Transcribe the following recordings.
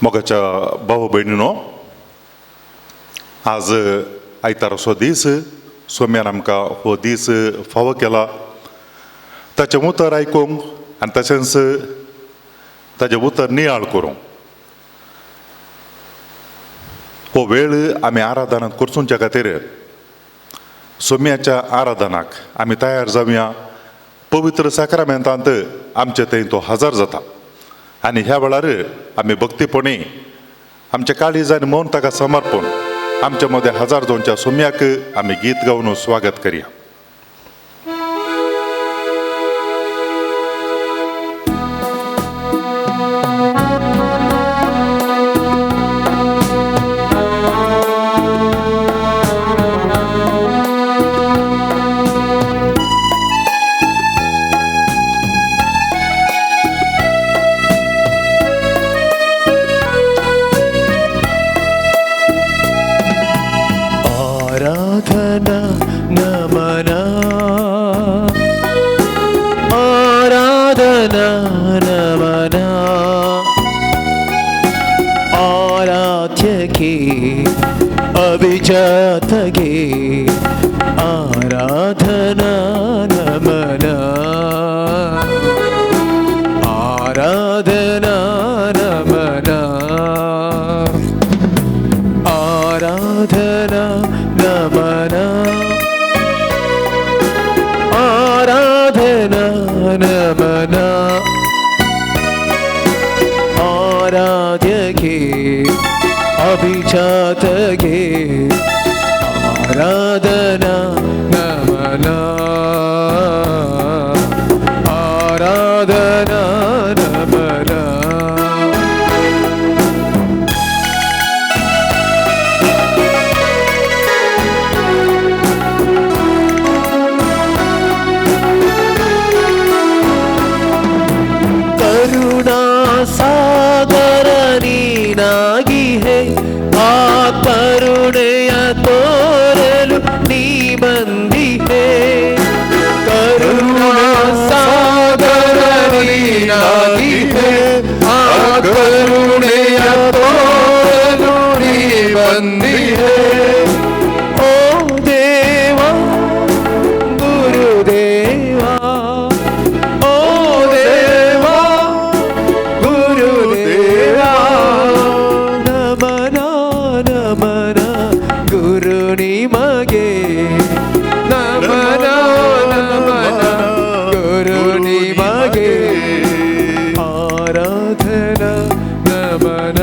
मोगाच्या भाऊ बहिणीनो, आज आयताराचो दीस सोम्यान आमकां हो दीस फावो केला. ताचें उतर आयकूंक आनी तशेंच ताचें उतर नियाळ करूंक हो वेळ आमी आराधनांत करचुंच्या खातीर सोम्याच्या आराधनाक आमी तयार जावया. पवित्र साक्रामेंतांत आमचे थंय तो हजर जाता आनी ह्या वेळार आमी भक्तीपणी आमच्या काळीज आनी मौन ताका समर्पण आमच्या मदें हजर जावच्या सोम्याक आमी गीत गावन स्वागत करया. अभिजातगे आराधना नमना आराधना नमना आराधना नमना आराधना नमना आराध्यगे अभिजातगे आराधना नमना आराधना नमना करुणा सागर नीनागी है आ करुणೆಯ ತೋರಲು ನೀ ಬಂದಿಹೆ ಕರುಣಾ ಸಾಗರ ನೀನಾಗಿಹೆ ಆ ಕರುಣೆಯ ತೋರಲು ನೀ ಬಂದಿಹೆ ಓ ದೇವ ಗುರುದೇವ ಓ ದೇವ ಗುರುದೇವ ನಮನ ಗುರು ನಿಮಗೆ ನಮನ ನಮನ ಗುರು ನಿಮಗೆ ಆರಾಧನಾ ನಮನ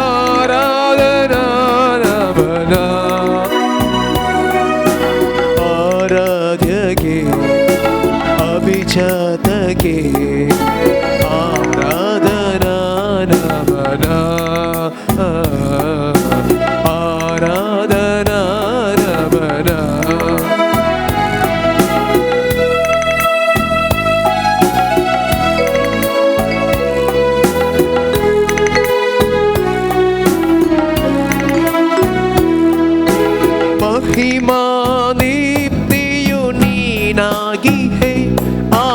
ಆರಾಧನಾ ನಮನ ಆರಾಧ್ಯಗೆ ಅಭಿಜಾತಗೆ ಆರಾಧನಾ ನಮನ आराधना नमना महिमा दीप्तियु नीनागी है आ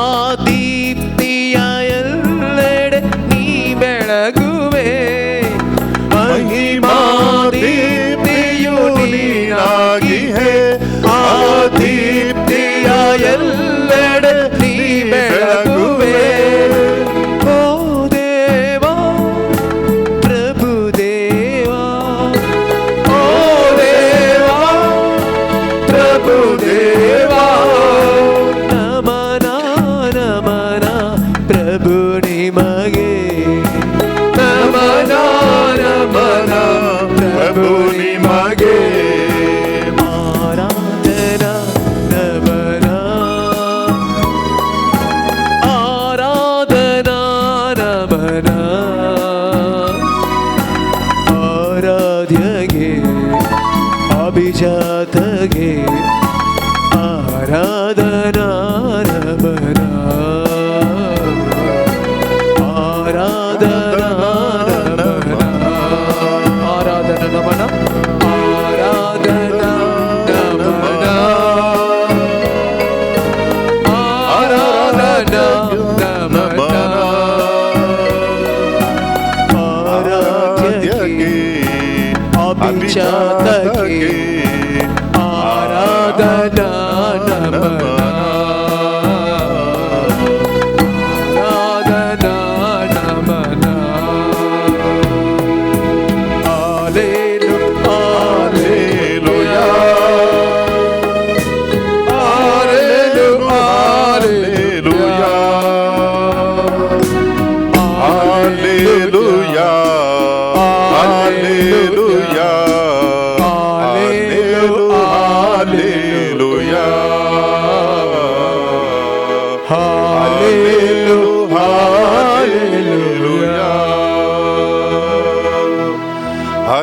दीप्तिಯ ಎಲ್ಲೆಡೆ ನೀ ಬೆಳಗುವೆ महिमा दीप्तियु नीनागी है आ दीप्तिಯ ಎಲ್ಲೆಡೆ ನೀ ಬೆಳಗುವೆ ಓ ದೇವ ಪ್ರಭು ದೇವ ಓ ದೇವ ಪ್ರಭು ದೇವ ನಮನ ನಮನ ಪ್ರಭು ನಿಮಗೆ ನಮನ ನಮನ ಪ್ರಭು ನಿಮಗೆ ಆರಾಧನಾ ನಮನ ಆರಾಧನಾ ನಮನ ಆರಾಧ್ಯಗೆ ಅಭಿಜಾತಗೆ ಆರಾಧನಾ ನಮನ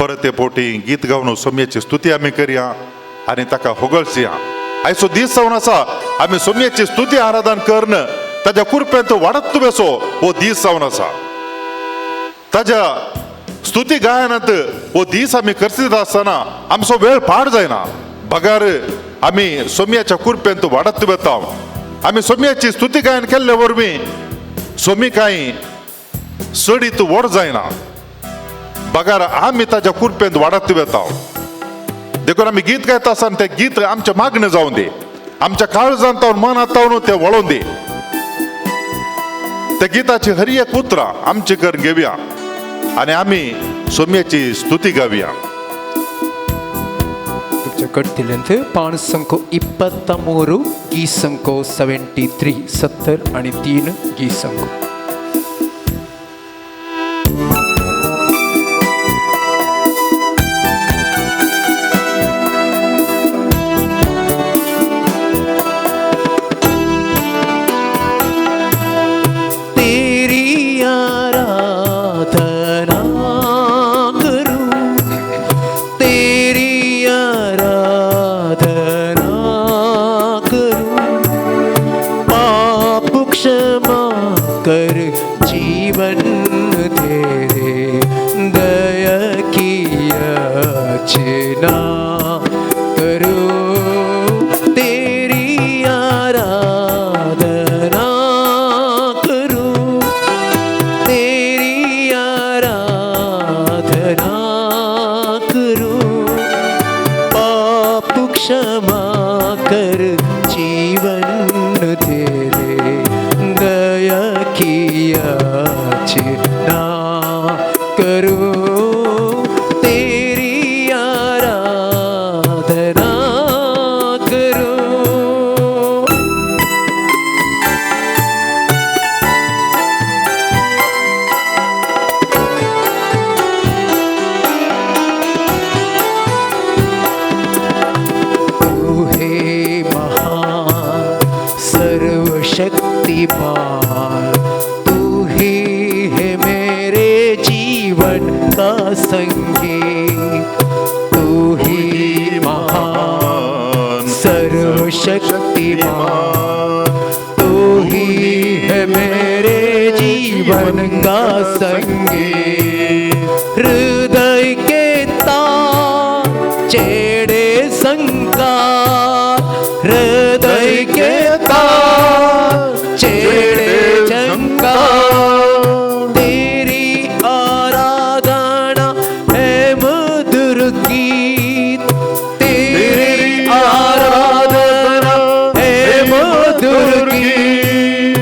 परत ते पोटी गीत गावन सोम्याची स्तुती आम्ही करूया आणि ताका होगळसिया आयचो दीस जावन आसा आम्ही सोम्याची स्तुती आराधन करणं ताज्या कृपेंत वाडत बेसो हो दीस जावन आसा ताज्या स्तुती गायनात हो दीस आम्ही करसीत आसतना आमचो वेळ पाड जायना बगार आम्ही सोम्याच्या कृपेंत वाडत बेता आम्ही सोम्याची स्तुती गायन केल्ले वरवीं सोमी कांय सडीत व्हड जायना बगार आम्ही ताज्या कृपेंत वाडत बेता देखून आम्ही गीत गायता आसतना ते गीत आमच्या मागणें जावन दी आमच्या काळजांत मनांत ते वळोवन दी त्या गीताची हर एक उतरां आमचे घर घेवया आणि आम्ही सोम्याची स्तुती गावया ಕಟ್ತಿಲ್ಲಂತೆ ಪಾಣ ಸಂಖ್ಯೆ 23 ಗೀ ಸಂಖ್ಯೆ 73 70 आणि 3 ಗೀ ಸಂಖ್ಯೆ कर जीवन दे दे दया की याचना करो तेरी आराधना करो तेरी आराधना करो पाप क्षमा कर जीवन दे दे दया की याचना करो तेरी आराधना करो तू है महान सर्वशक्तिमान तू ही है मेरे जीवन का संगीत तू ही महान सर्वशक्तिमान तू ही है मेरे जीवन का संगीत हृदय के तार छेड़े संकार हृदय के तार छेड़े संकार तेरी आराधना है मधुर गीत तेरी आराधना है मधुर गीत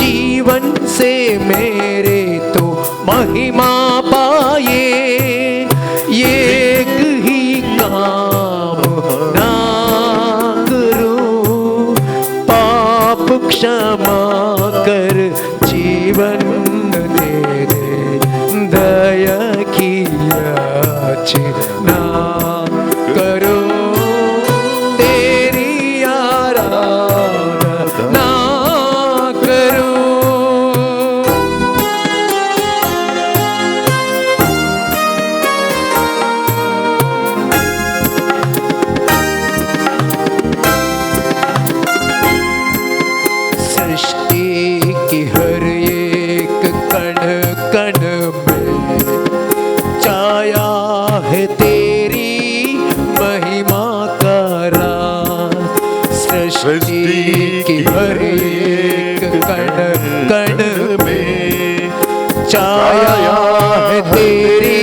जीवन से मेरे तो महिमा पाए ये एक ही काम ना करूं पाप क्षमा कर जीवन दे दे दया की याचना करो तेरी आराधना करो सृष्टि की हर एक कण कण में छाया है तेरी महिमा का राज सृष्टि की हर एक कण कण में छाया है तेरी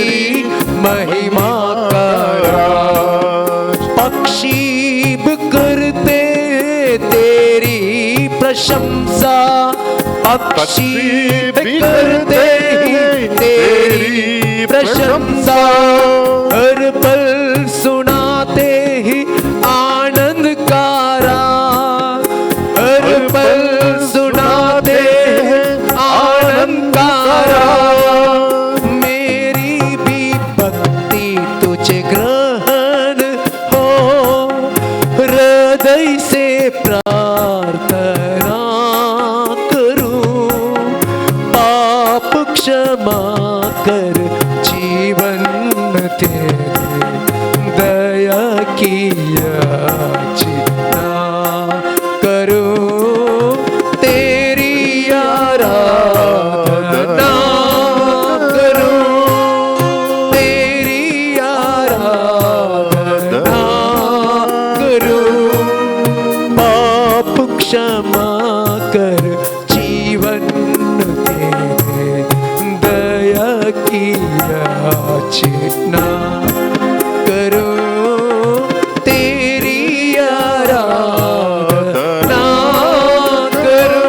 महिमा का राज पक्षी भी करते तेरी प्रशंसा पक्षी भी करते तेरी प्रशंसा हर पल सुनाते ही आनंद का राग हर पल सुनाते हैं आनंद का राग मेरी भी भक्ति तुझे ग्रहण हो हृदय से प्रार्थना करूं पाप क्षमा कर जीवन तेरे क्षमा कर जीवन दे दया की याचना करो तेरी आराधना करो.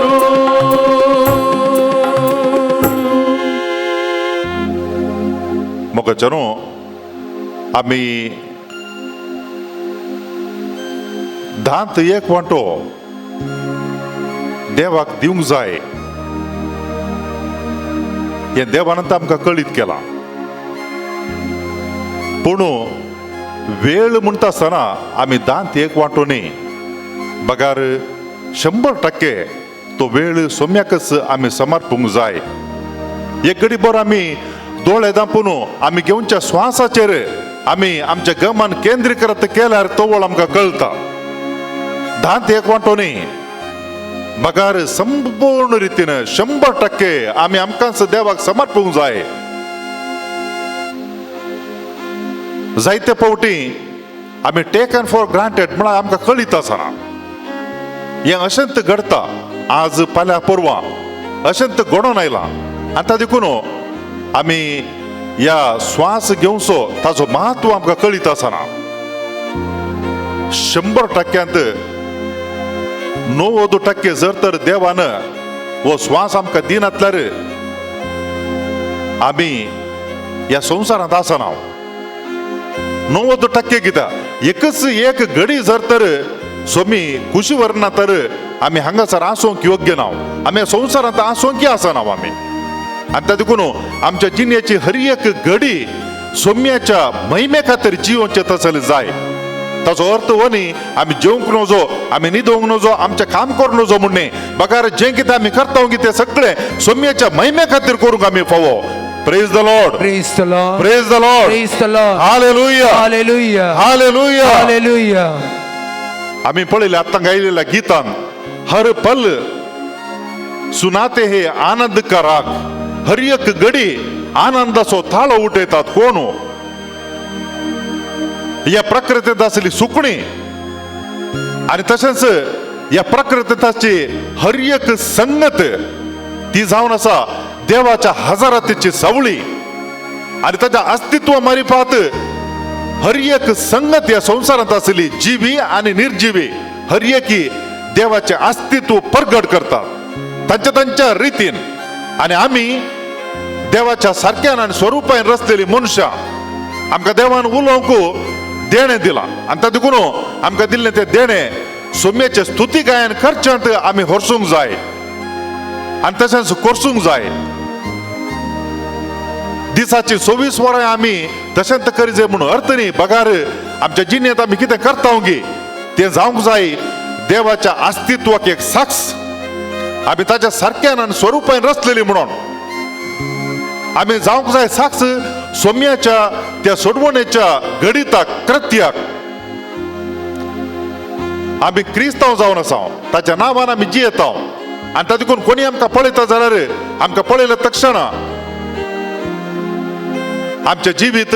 मोगचनो आम्ही दांत एक वांटो देवाक दिवंक जाय हे देवानंत आमकां कळीत केला. पूण वेळ म्हणटा आसतना आमी दांत एक वांटोनी बगार 100% तो वेळ सोम्याकच आमी समर्पूंक जाय. एक घडी भर आमी दोळे धांपून आमी घेवच्या श्वासाचेर आमी आमच्या गमान केंद्रीकृत केल्यार तो वेळ आमकां कळटा. दांत एक वांटोनी बगार संपूर्ण रितीन 100% आमी आमकांच देवाक समर्पूंक जाय. जायते फावटी आमी टेकन फॉर ग्रांटेड म्हळ्यार आमकां कळीत आसना. हें अशेंत घडटा आज फाल्यां परवां अशेंत घडोवन आयलां आनी ताका देखून आमी ह्या श्वास घेवचो ताचो महत्व आमकां कळीत आसना. 100% 90% जर तर देवान हो श्वास आमकां दिनातल्यार आमी ह्या संवसारांत आसना. 90% कित्याक एकच एक घडी जर तर सोमी खुशी व्हरना तर आमी हांगासर आसूंक योग्य ना. आमी संवसारांत आसूंक आसना आमी. आनी त्या देखून आमच्या जिणेची हर एक घडी सोम्याच्या महिमे खातीर जिवोवचें तसलें जाय. ताचो अर्थ हो न्ही आमी जेवंक नजो आमी न्हिदोंक नजो आमचें काम करूं नजो म्हणणे बगार जें कितें आमी करता तें सगळें सोम्याच्या महिमे खातीर करूंक आमी फावो. Praise the Lord. Praise the Lord. Praise the Lord. Praise the Lord. Hallelujah. Hallelujah. Hallelujah. Hallelujah. आम्ही पळयले आतां गायलेल्या गितान हर पल सुनाते हे आनंद का राग. हर एक घडी आनंदाचो थाळो उठयतात. कोण ह्या प्रकृतींत आसली सुकणी आनी तशेंच ह्या प्रकृतींताची हर एक संगत ती जावन आसा देवाच्या हजारातीची सावळी आणि ताच्या अस्तित्व मारिफात हर एक संगत या संसारात असली जीवी आणि निर्जीवी हर एकी देवाचे अस्तित्व प्रगट करतात तांच्या तांच्या रितीन. आणि आम्ही देवाच्या सारक्यान आणि स्वरूपान रचलेली मनुष्या आमकां देवान उलोवंक देणे दिला आणि त्या देखून आमकां दिल्लें तें देणें सोम्याचे स्तुती गायन करच्यांत आमी हरसूंक जाय आनी तशेंच करसूंक जाय. दिसाची 24 वरां आमी तशेंच करीत म्हणून अर्थ न्ही. बगार आमच्या जिणेंत आमी कितें करता तें जावंक जाय देवाच्या अस्तित्वाक एक साक्ष. आमी ताच्या सारक्यान आनी स्वरूपान रचलेली म्हणून आमी जावंक जाय साक्ष सोम्याच्या त्या सोडवणेच्या गणिताक कृत्याक. आमी क्रिस्तांव जावन आसा ताच्या नांवान आमी जियेता आनी तातूंत कोणी आमकां पळयता जाल्यार आमकां पळयल्या तक्षण आमचे जिवीत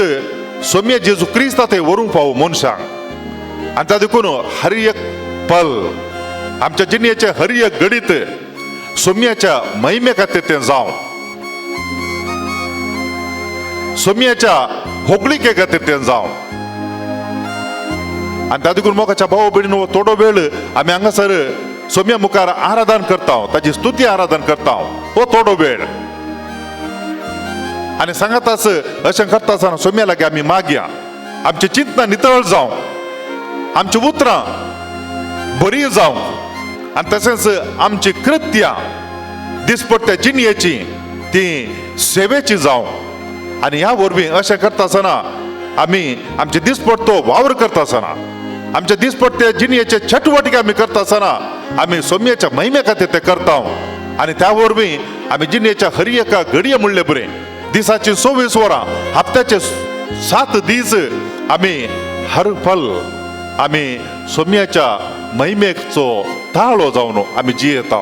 सोम्य जेजू क्रिस्ता थंय व्हरूंक फावो मनशांक. आनी तातूंत हर एक पल आमच्या जिणेचे हर एक गणित सोम्याच्या महिमे खातीर तें जावं सोम्याच्या होगळिके खातीर तें जावं. आनी तातूंत मोगाच्या भाव भयणीनो थोडो वेळ आमी हांगासर सोम्या मुखार आराधन करता ताची स्तुती आराधन करता हो थोडो वेळ आनी सांगात अशें करता आसतना सोम्या लागीं आमी मागया आमची चिंतना नितळ जावं आमची उतरां बरी जावं आनी तशेंच आमची कृत्यां दिसपट्ट्या जिणयेची ती सेवेची जावं. आनी ह्या वरवीं अशें करता आसतना आमी आमचे दिसपट्टो वावर करता आसतना आमच्या दिसपट्ट्या जिणयेचे चटवटीक आमी करता आसतना आमी सोम्याच्या महिमे खातीर ते करता आनी त्या वरवीं आमी जिणयेच्या हर एका घडये म्हणलें बरें दिसाची 24 वरां हप्त्याचे 7 दीस आमी हर पल आमी सोम्याच्या महिमेचो ताळो जावन आमी जियेता.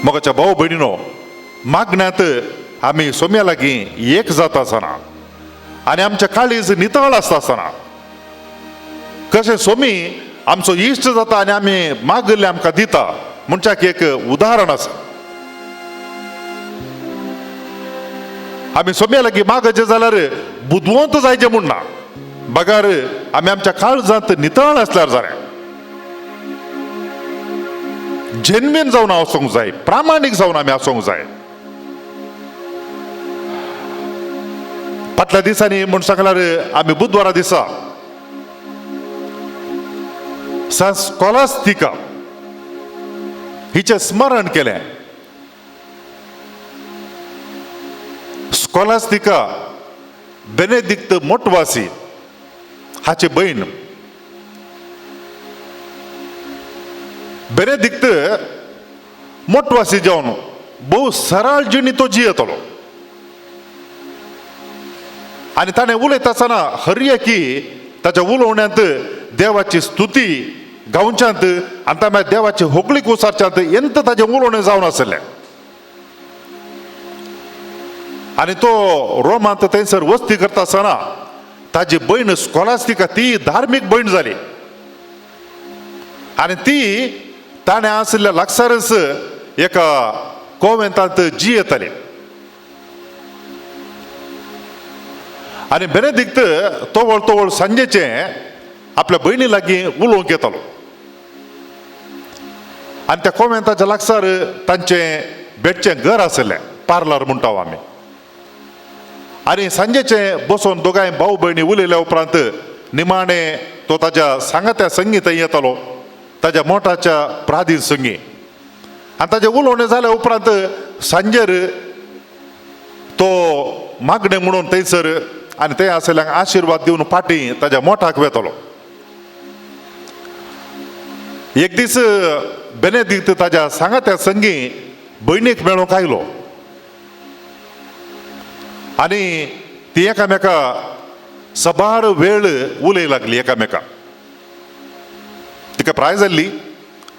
मोगाच्या भाव भयणीनो मागण्यांत आमी सोम्या लागीं एक जाता आसतना आनी आमच्या काळीज नितळ आसता आसतना कशें सोमी आमचो इश्ट जाता आनी आमी मागले आमकां दिता म्हणच्याक एक उदाहरण आसा. आमी सोम्या लागीं मागचे जाल्यार बुदवंत जायचे म्हूण ना, बगार आमी आमच्या काळजांत नितळ आसल्यार जालें. जेन्युइन जावन आसूंक जाय, प्रामाणीक जावन आमी आसूंक जाय. फाटल्या दिसांनी म्हूण सांगल्यार आमी बुधवारा दिसा स्कॉलास्टिका हिचें स्मरण केलें. स्कॉलास्टिका बेनेदिक्त मोटवासी हाची बहीण. बेनेदिक्त मोटवासी जावन भोव सरळ जिणी तो जियेतलो आनी ताणें उलयता आसतना हर एकी ताच्या उलोवण्यांत देवाची स्तुती गावच्यांत आनी तांबे देवाची होगळीक उसारच्यांत एंत ताजें उलोवणें जावन आसलें. आनी तो रोमांत थंयसर वस्ती करता आसतना ताजी भयण स्कॉलास्टिका ती धार्मीक भयण जाली आनी ती ताणें आशिल्ल्या लागसारच एका कॉव्हेंतांत जियेताली. आनी बेनेदिक्त तोवळ तोवळ सांजेचें आपल्या भयणी लागीं उलोवंक येतालो आनी त्या कॉव्हेंताच्या लागसार तांचें बेडचें घर आसलें, पार्लर म्हणटा आमी. आनी सांजेचें बसून दोगांय भाव भयणी उलयल्या उपरांत निमाणें तो ताच्या सांगात्या संगी थंय येतालो, ताच्या मोठाच्या प्रादीन संगी. आनी ताजें उलोवणें जाल्या उपरांत सांजेर तो मागणें म्हणून थंयसर आनी थंय आसल्यांक आशिर्वाद दिवन फाटीं ताच्या मोठाक वेतलो. एक दीस बेनेदिक्त ताच्या सांगात्या संगी भयणीक मेळूंक आयलो आनी ती एकामेका सबार वेळ उलय लागली एकामेका. तिका प्राय जाल्ली,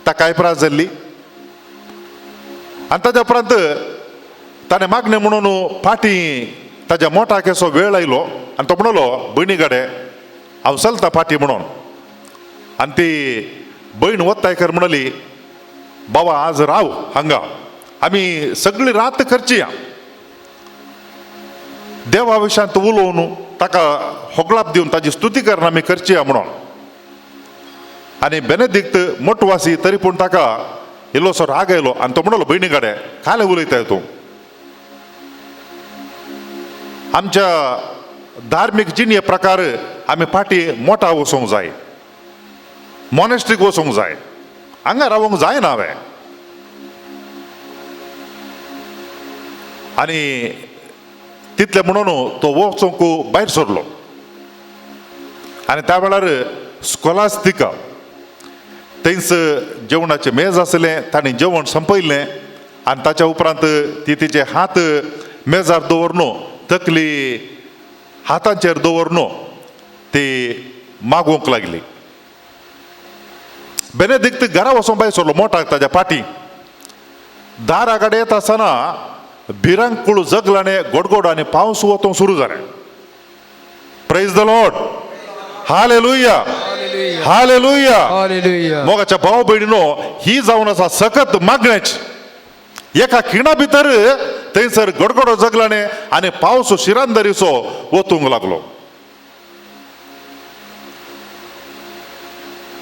ताकाय प्राय जाल्ली आनी ताच्या उपरांत ताणें मागणें म्हणून फाटीं ताच्या मोठाक असो वेळ आयलो आनी तो म्हणलो भयणी गाडे हांव चलतां फाटीं म्हणून. आनी ती भयण वत्तायकर म्हणली बाबा आज राव हांगा, आमी सगळी रात करची या देवा विशयांत उलोवन ताका होगळाप दिवन ताची स्तुती करून आमी करची या म्हणून. आनी बेनेदिक्त मोटवासी तरी पूण ताका इल्लोसो राग आयलो आनी तो म्हणलो भयणी गाडे काले उलयताय तूं, आमच्या धार्मीक जिणे प्रकार आमी फाटीं मोठा वचोंक जाय, मॉनेस्ट्रीक वचोंक जाय, हांगा रावोंक जायना हांवें. आनी तितलें म्हणून तो वचोंक भायर सरलो आनी त्या वेळार स्कॉलास्टिका थंयच जेवणाचें मेज आसलें, ताणें जेवण संपयलें आनी ताच्या उपरांत ती तिचे हात मेजार दवरून तकली हातांचेर दवरून ती मागोवंक लागली. बेनेदिक्त घरा वचोंक भायर सरलो मोठाक ताच्या फाटीं. दारा कडेन येता आसतना भिरांकूळ जगलाणें गडगड आनी पावस वतोंक सुरू जालें. Praise the Lord, hallelujah, hallelujah. Hallelujah. मोगाच्या भाव भयणीनो ही जावन आसा सखत मागण्याची. एका खिणा भितर थंयसर गडगडो जगलाणें आनी पावस शिरांदरीसो वतूंक लागलो.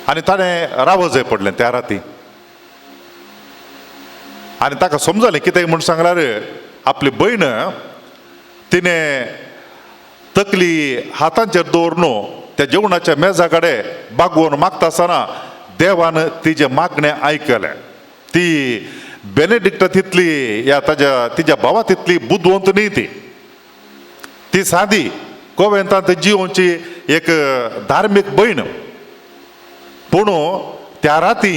आनी ताणें राव जाय पडलें त्या राती. आनी ताका समजलें कितें म्हूण सांगल्यार आपली भयण तिणें तकली हातांचेर दवरून त्या जेवणाच्या मेजा कडेन बागोवन मागता आसतना देवान तिजें मागणें आयकलें. ती बेनेडिक्टा तितली या तिच्या भावा तितली बुदवंत न्ही ती सादी कॉव्हेंतांत जिवोवची एक धार्मीक भयण. पूण त्या राती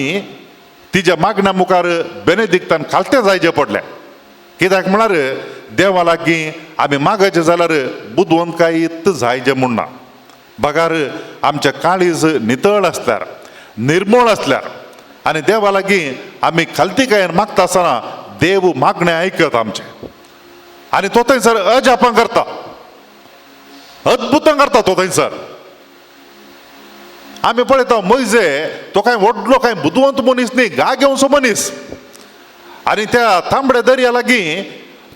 तिच्या मागण्या मुखार बेनेदिक्तान खालतें जायचें पडलें. कित्याक म्हळ्यार देवा लागीं आमी मागचें जाल्यार बुदवंतकायेंत जायचें म्हूण ना. बगार आमचें काळीज नितळ आसल्यार, निर्मळ आसल्यार आनी देवा लागीं आमी खालतीकायेन मागता आसतना देव मागणें आयकत आमचें. आनी तो थंयसर अजापां करता, अद्भुतां करता तो थंयसर. आम्ही पळयता मैजे तो काय व्हडलो काय बुदवंत मनीस न्ही गा घेवचो मनीस आणि त्या तांबड्या दर्या लागीं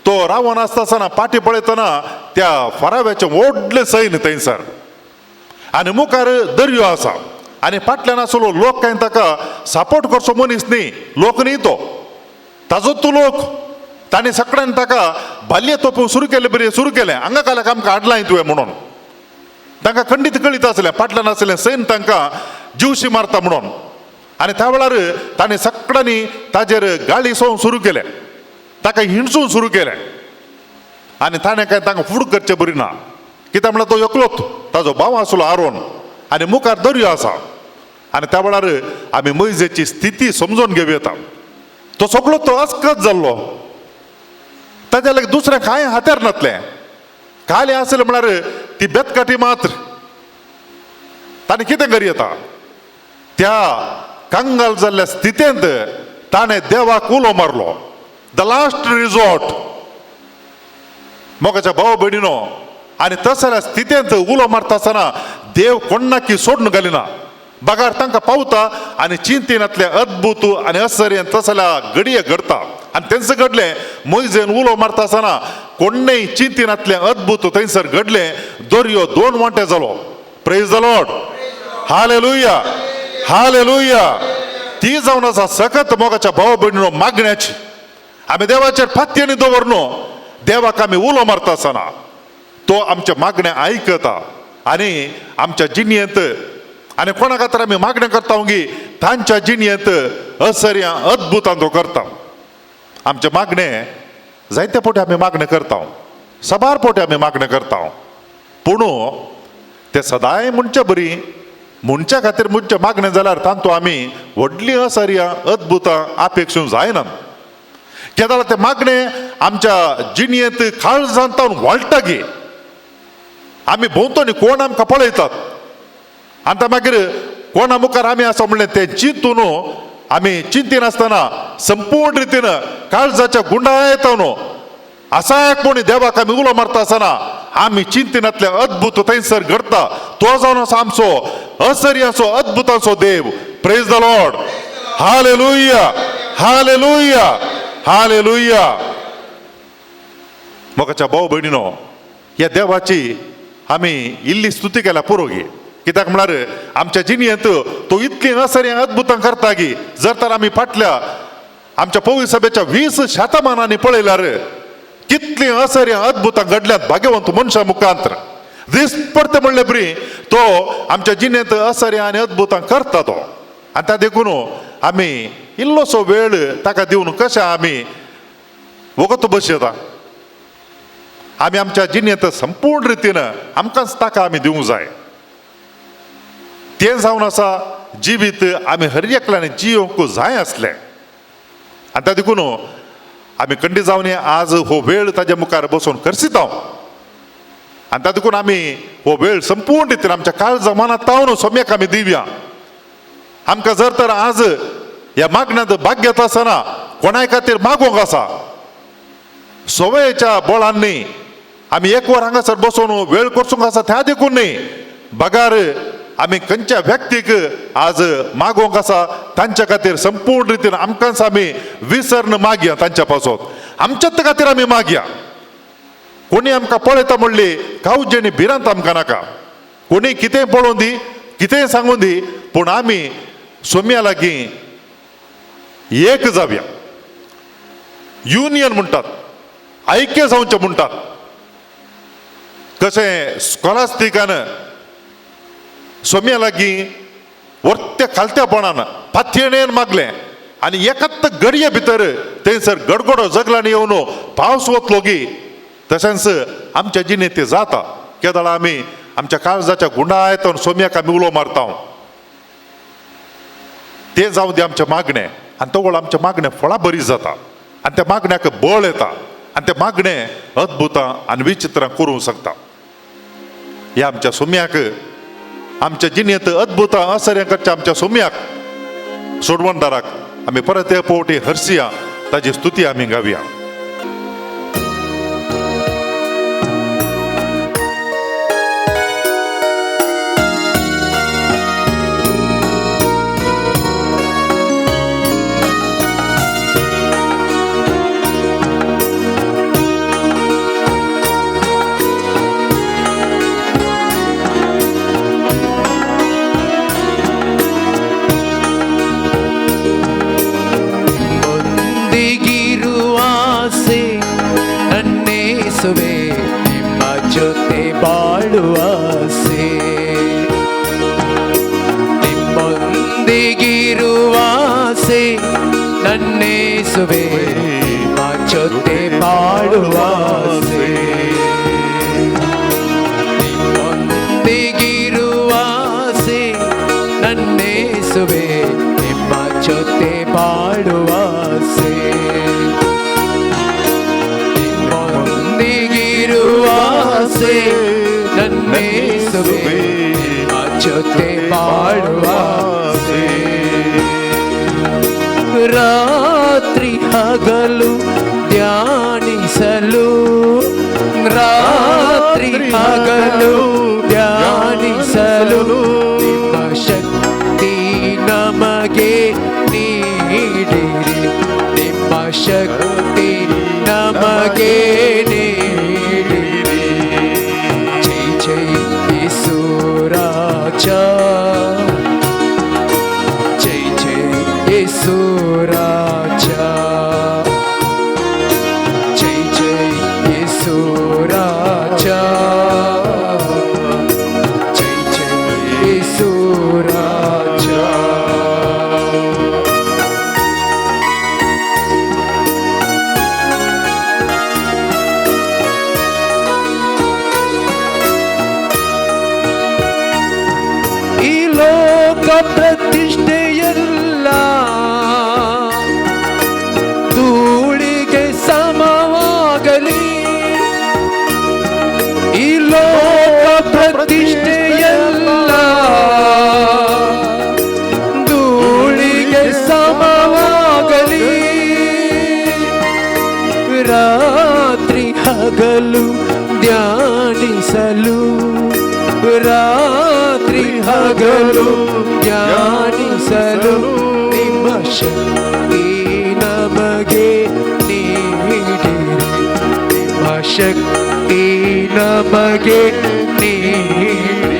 तो रावण आसतना पाटी पळयतना त्या फराव्याचे व्हडले सैन थंयसर आनी मुखार दर्यो आसा आनी फाटल्यान आसलो लोक काय ताका सपोर्ट करचो मनीस न्ही लोक न्ही तो ताजोच तो लोक तांणी सगळ्यांनी ताका भाल्ये तोपूंक सुरू केलें बरें सुरू केलें हांगा काल्याक आमकां हाडलां तुवें म्हणून तांकां खंडीत कळीत आसलें फाटल्यान आसलें सैन तांकां जीवशी मारता म्हणून आनी त्या वेळार तांणी सगळ्यांनी ताजेर गाळी सोंक सुरू केलें ताका हिणसून सुरू केलें आनी ताणें काय तांकां फुड करचें बरी ना कित्याक म्हळ्यार तो एकलोच ताजो भाव आसलो आरोन आनी मुखार दर्यो आसा आनी त्या वेळार आमी मैजेची स्थिती समजून घेवं येता तो सगळो तो अस्कत जाल्लो ताच्या लागीं दुसरें कांय हात्यार नासलें काले आसलें म्हळ्यार ती बेतकाठी मात्र ताणें कितें करी येता त्या कांगाल जाल्ल्या स्थितींत ताणें देवाक उलो मारलो द लास्ट रिजॉर्ट मोगाच्या भाव भयणीनो आनी तसल्या स्थितींत उलो मारता आसतना देव कोणाकी सोडून घालिना बगार तांकां पावता आनी चिंतेनातले अद्भुत आनी आश्चर्य तसल्या घडये घडता आनी तेंच घडलें मैजेन उलो मारता आसतना कोणेय चिंतेनातले अद्भुत थंयसर घडलें दर्यो 2 वांटे जालो praise the Lord hallelujah hallelujah ती जावन आसा सकत मोगाच्या भाव भयणीनो मागण्याची आमी देवाचेर फात्यांनी दवरनो देवाक आमी उलो मारता आसतना तो आमचे मागणे आयकता आनी आमच्या जिणयेंत आनी कोणा खातीर आमी मागणें करता गी तांच्या जिणयेंत आश्चर्यां अद्भुतां तो करता आमचे मागणें जायते फावटी आमी मागणें करता सबार फावटी आमी मागणें करता पूण ते सदांय म्हणचे बरी मनशा खातीर म्हणचे मागणें जाल्यार तांतू आमी व्हडलीं आश्चर्यां अद्भुतां अपेक्षूंक जायनात कित्याक ते मागणें आमच्या जिणयेंत काळजांत वाळटा गे आमी भोंवतणी कोण आमकां पळयतात आनी मागीर कोणा मुखार आमी आसा म्हणलें तें चिंतून आमी चिंतेनासतना संपूर्ण रितीन काळजाच्या गुंडायेतावन असायकपणी देवाक आमी उलो मारता आसतना आमी चिंतेनातले अद्भुत थंयसर घडता तो जावन आसा आमचो आश्चर्याचो अद्भुताचो देव praise the Lord hallelujah hallelujah hallelujah मोगाच्या भाव भयणीनो ह्या देवाची आमी इल्ली स्तुती केल्या पुरो गे कित्याक म्हळ्यार आमच्या जिणयेंत तो इतली आश्चर्यां अद्भुतां करता गी जर तर आमी फाटल्या आमच्या पवित्र सभेच्या 20 शतमानांनी पळयल्यार कितली आश्चर्यां अद्भुतां घडल्यात भाग्यवंत मनशा मुखांतर दिसपडते म्हणले बरी तो आमच्या जिणयेंत आश्चर्यां आनी अद्भुतां करता तो आनी त्या देखून आमी इल्लोसो वेळ ताका दिवन कशें आमी वगत बसयता आमी आमच्या जिणयेंत संपूर्ण रितीन आमकांच ताका आमी दिवंक जाय तें जावन आसा जिवीत आमी हर एकल्यान जियोंक जाय आसलें आनी त्या देखून आमी खंडी जावन आज हो वेळ ताज्या मुखार बसून करसिता आनी त्या देखून आमी हो वेळ संपूर्ण रितीन आमच्या काळजा मनांत तावन सोम्याक आमी दिवया आमकां जर तर आज ह्या मागण्यांत भाग घेता आसतना कोणाय खातीर मागोवंक आसा सवयेच्या बळांनी आमी एक वर हांगासर बसून वेळ करचूंक आसा त्या देखून न्ही बगार आमी खंयच्या व्यक्तीक आज मागोवंक आसा तांच्या खातीर संपूर्ण रितीन आमकांच आमी विसरण मागया तांच्या पासून आमच्याच खातीर आमी मागया कोणी आमकां पळयता म्हणली कावजेनी भिरांत आमकां नाका कोणी कितेंय पळोवन दी कितेंय सांगून दी पूण आमी सोम्या लागीं एक जावया युनियन म्हणटात ऐक्य जावचें म्हणटात कशें स्कॉलास्टिकान सोम्या लागीं वर्त्या खालत्यापणान पातयेणेन मागलें आनी एकाच घडये भितर थंयसर गडगडो जगलान येवन पावस वतलो गी तशेंच आमच्या जिणेंत तें जाता केदळ आमी आमच्या काळजाच्या गुंडायतावन सोम्याक आमी उलो मारता तें जावं दी आमचें मागणें आनी तो आमचें मागणें फळां बरी जाता आनी त्या मागण्याक बळ येता आनी तें मागणें अद्भुतां आनी विचित्रां करूंक शकता ह्या आमच्या सोम्याक आमच्या जिणेंत अद्भुतां आश्चर्यां करच्या आमच्या सोम्याक सोडवणदाराक आमी परत एक फावटी हरसिया ताजी स्तुती आमी गावया ಯೇಸುವೆ ನಿಮ್ಮ ಜೊತೆ ಬಾಳುವ ಆಸೆ, ನಿಮ್ಮೊಂದಿಗಿರುವ ಆಸೆ ನನ್ನೇಸುವೆ ನಿಮ್ಮ ಜೊತೆ ಬಾಳುವ ಆಸೆ, ನಿಮ್ಮೊಂದಿಗಿರುವ ಆಸೆ ನನ್ನೇಸುವೆ ನಿಮ್ಮ ಜೊತೆ ಬಾಳುವ ಆಸೆ, ನಿಮ್ಮೊಂದಿಗಿರುವ ಆಸೆ ನನ್ನೇಸುವೆ ನಿಮ್ಮ ಜೊತೆ ಬಾಳುವ ಆಸೆ. ರಾತ್ರಿ ಹಗಲು ಧ್ಯಾನಿಸಲು, ರಾತ್ರಿ ಹಗಲು ಧ್ಯಾನಿಸಲು ನಿಮ್ಮ ಶಕ್ತಿ ನಮಗೆ ನೀಡಿರಿ, ನಿಮ್ಮ ಶಕ್ತಿ ನಮಗೆ ನೀಡಿರಿ. ಜೈ ಜೈ ಯೇಸು ರಾಜ, ಜೈ ಜೈ ಯೇಸು ರಾಜ, ಜೈ ಜೈ ಯೇಸು ರಾಜ, ಜೈ ಜೈ ಯೇಸು ರಾಜ. ಈ ಲೋಕ ಪ್ರತಿಷ್ಠೆಯಲ್ಲ ಧೂಳಿಗೆ ಸಮವಾಗಲಿ, ಈ ಲೋಕ ಪ್ರತಿಷ್ಠೆಯಲ್ಲ ಧೂಳಿಗೆ ಸಮವಾಗಲಿ, ರಾತ್ರಿ ಹಗಲು ಧ್ಯಾನಿಸಲು, ರಾತ್ರಿ ಹಗಲು ಧ್ಯಾನಿಸಲು ನಿಮ್ಮ ಶಕ್ತಿ ನಮಗೆ ನೀಡಿರಿ, ನಿಮ್ಮ ಶಕ್ತಿ ನಮಗೆ ನೀಡಿರಿ.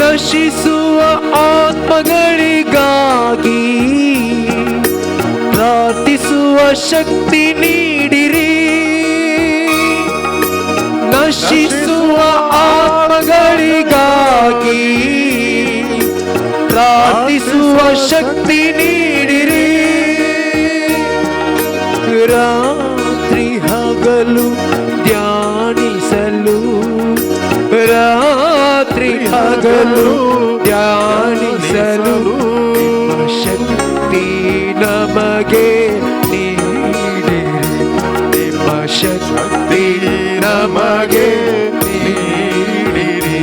ನಶಿಸುವ ಆತ್ಮಗಳಿಗಾಗಿ ಪ್ರಾರ್ಥಿಸುವ ಶಕ್ತಿ ನೀಡಿರಿ, ನಶಿಸುವ ಆತ್ಮಗಳಿಗಾಗಿ ಪ್ರಾರ್ಥಿಸುವ ಶಕ್ತಿ ನೀಡಿರಿ, ರಾತ್ರಿ ಹಗಲು ಧ್ಯಾನಿಸಲು, ರಾತ್ರಿ ಹಗಲು ಧ್ಯಾನಿಸಲು ನಿಮ್ಮ ಶಕ್ತಿ ನಮಗೆ ನೀಡಿರಿ, ನಿಮ್ಮ ಶಕ್ತಿ ನಮಗೆ ನೀಡಿರಿ.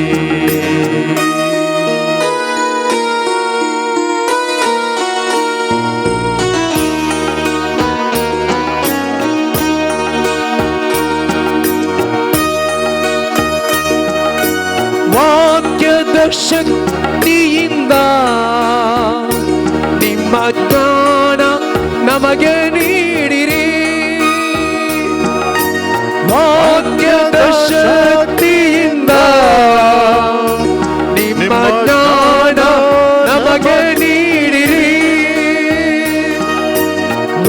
ವಾಕ್ಯದ ಶಕ್ತಿಯಿಂದ ನಿಮ್ಮ ಜ್ಞಾನ ನಮಗೆ ನೀಡಿರಿ, ವಾಕ್ಯದ ಶಕ್ತಿಯಿಂದ ನಿಮ್ಮ ಜ್ಞಾನ ನಮಗೆ ನೀಡಿರಿ,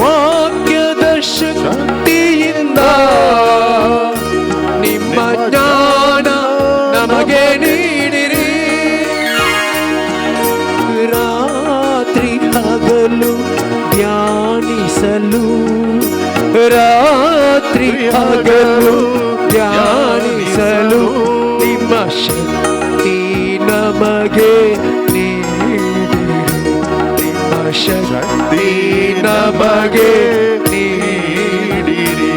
ವಾಕ್ಯದ ಶಕ್ತಿಯಿಂದ ನಿಮ್ಮ ಜ್ಞಾನ ನಮಗೆ ನೀಡಿರಿ, ರಾತ್ರಿ ಹಗಲು ಧ್ಯಾನಿಸಲು, ರಾತ್ರಿ ಹಗಲು ಧ್ಯಾನಿಸಲು ನಿಮ್ಮ ಶಕ್ತಿ ನಮಗೆ ನೀಡಿರಿ, ನಿಮ್ಮ ಶಕ್ತಿ ನಮಗೆ ನೀಡಿರಿ.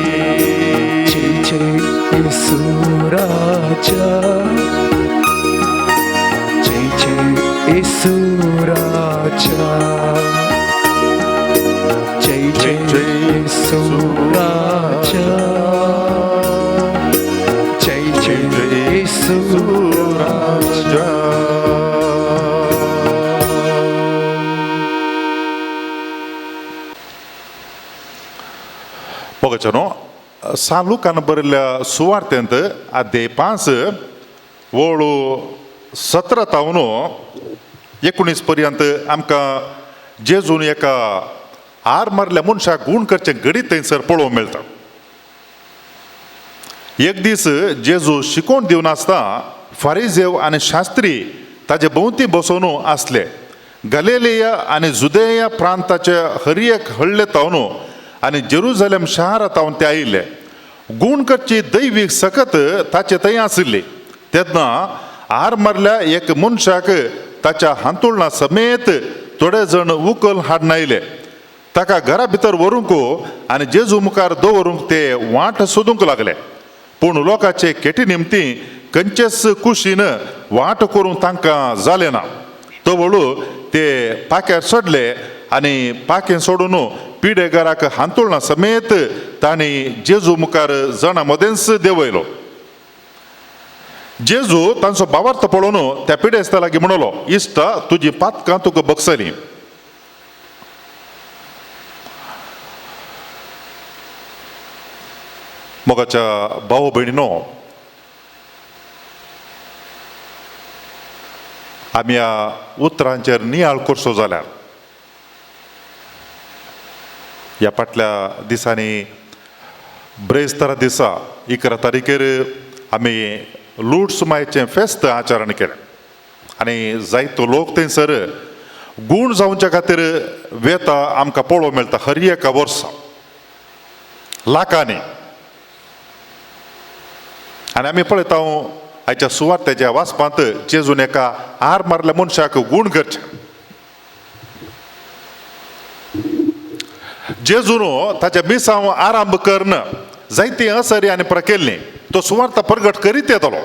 ಜೈ ಜೈ ಯೇಸು ರಾಜ, ಜೈ ಜೈ ಯೇಸು ರಾಜ, ಜೈ ಜೈ ಯೇಸು ರಾಜ, ಜೈ ಜೈ ಯೇಸು ರಾಜ. बघा सालू कान बरल्या सुवार्तेंत अध्याय 5 वळू 17 तावन 19 पर्यंत आमकां जेजून एका आर मारल्या मनशाक गूण करचे घडीत थंयसर पळोवंक मेळटा. एक दीस जेजू शिकोवन दिवन आसता फारिजेव आनी शास्त्री ताजे भोंवती बसून आसले. गलिलिया आनी जुदेया प्रांताचे हरियेक हळ्ळे तावन आनी जेरुसलेम शारांत तावन ते आयिल्ले. गूण करची दैवीक सकत ताचे थंय आशिल्ली. तेन्ना आर मारल्या एक मनशाक ताच्या हांतुळणा समेत थोडे जाण उखल हाडून आयले. ताका घरा भितर व्हरूंक आनी जेजू मुखार दवरूंक ते वाट सोदूंक लागले. पूण लोकांचे केटी निमती खंयचेच कुशीन वाट करूंक तांकां जालें ना. तवळू ते पाक्यार चडले आनी पाकें सोडून पिडे घराक हांतुळणा समेत तांणी जेजू मुखार जाणा मदेंच देंवयलो. जेजू तांचो भावार्थ पळोवन त्या पिडेस्ता लागीं म्हणलो, इश्टा तुजी पातकां तुका बगसलीं. मोगाच्या भाव भयणीनो, आमी ह्या उतरांचेर नियाळ करचो जाल्यार ह्या फाटल्या दिसांनी ब्रेस्तारा दिसा 11 तारीखेर आमी लुट्स मायेचें फेस्त आचरण केलें आनी जायतो लोक थंयसर गूण जावच्या खातीर वेता आमकां पळोवंक मेळटा. हर एका वर्सा लाखांनी. आनी आमी पळयता आयच्या सुवातेच्या वाचपांत जेजून एका आर मारल्या मनशाक गूण करचे. जेजून ताच्या मिसांव आरंभ करन जायती असरी आनी प्रकेल्ली तो सुवार्थ प्रगट करीत येतलो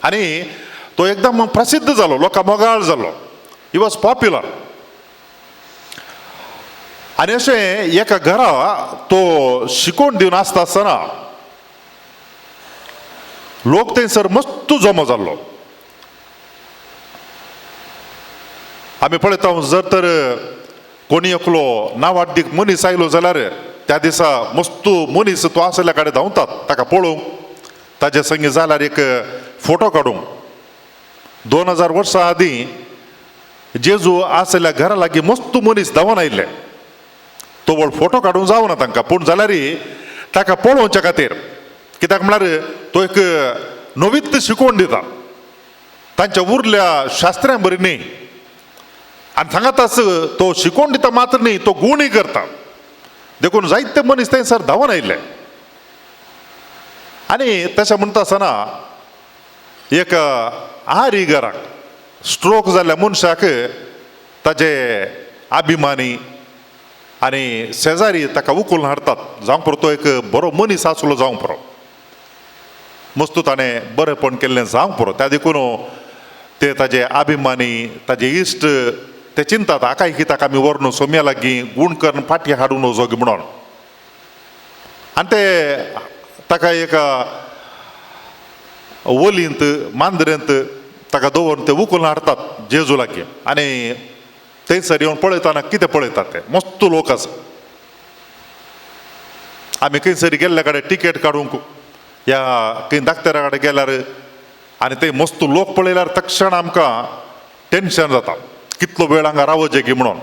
आनी तो एकदम प्रसिद्ध जालो, लोकां मोगाळ जालो. He was popular. आनी अशें एका घरा तो शिकोवन दिवन आसता आसतना लोक थंयसर मस्त जमो जाल्लो. आमी पळयता जर तर कोणी एकलो नांवाड्डीक मनीस आयलो जाल्यार त्या दिसा मस्त मनीस तो आसल्या कडेन धांवतात ताका पळोवंक, ताजे संगी जाल्यार एक फोटो काडूंक. 2000 वर्सां आदीं जेजू आसल्या घरा लागीं मस्त मनीस धांवन आयिल्ले. तो व्हड फोटो काडूंक जावना तांकां, पूण जाल्यारय ताका पळोवच्या खातीर. कित्याक म्हळ्यार तो एक नवीत शिकोवन दिता तांच्या उरल्या शास्त्रां बरी न्ही. आनी सांगाताच तो शिकोवन दिता मात्र न्ही, तो गुणूय करता. देखून जायते मनीस थंयसर धांवन आयिल्ले. आनी तशें म्हणटा आसतना एक आरी घराक स्ट्रोक जाल्ल्या मनशाक ताजे अभिमानी आनी शेजारी ताका उखलून हाडटात. जावंक पुरो तो एक बरो मनीस आसलो जावंक पुरो, मस्त ताणें बरेंपण केल्लें जावंक पुरो. त्या देखून ते ताजे अभिमानी ताजे इश्ट ते चिंतात आकाय कित्याक आमी व्हरून सोम्या लागीं गूण करून फाटी हाडून वचोगी म्हणून. आनी ते ताका एक ओलींत मांद्रेंत ताका दवरून ते उखलून हाडटात जेजू लागीं. आनी थंयसर येवन पळयतना कितें पळयतात ते मस्त लोक आसा. आमी खंयसर गेल्ल्या कडेन टिकेट काडूंक या खंय दाक्तरा कडेन गेल्यार आनी थंय मस्त लोक पळयल्यार तक्षण आमकां टेन्शन जाता, कितलो वेळ हांगा रावचे गी म्हणून.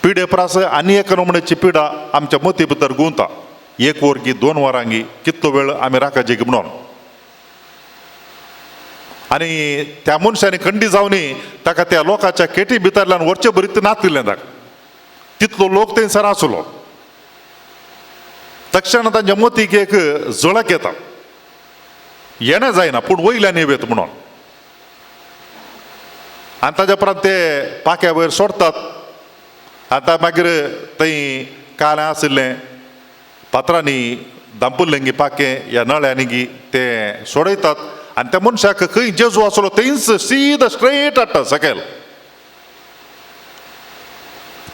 पिडे प्रास आनी एक नमुन्याची पिडा आमच्या मती भितर गुंवता. 1 वर गी 2 वरांगी कितलो वेळ आमी राखचे गी म्हणून. आनी त्या मनशांनी खंडी जावनी ताका त्या लोकांच्या केटी भितरल्यान वरचे बरीत नातिल्लें ताका. तितलो लोक थंयसर आसलो. तक्षण तांच्या मतीक एक जळक येता, येणें जायना पूण वयल्यान येवेत म्हणून. आनी ताज्या उपरांत ते पाक्या वयर सोडतात. आतां मागीर थंय कालें आशिल्लें पात्रांनी दांपुल्लें गी पाकें या नळ्यांनी गी ते सोडयतात. आनी त्या मनशाक खंय जेजू आसलो थंयच सीद स्ट्रेट हाडटा सकयल.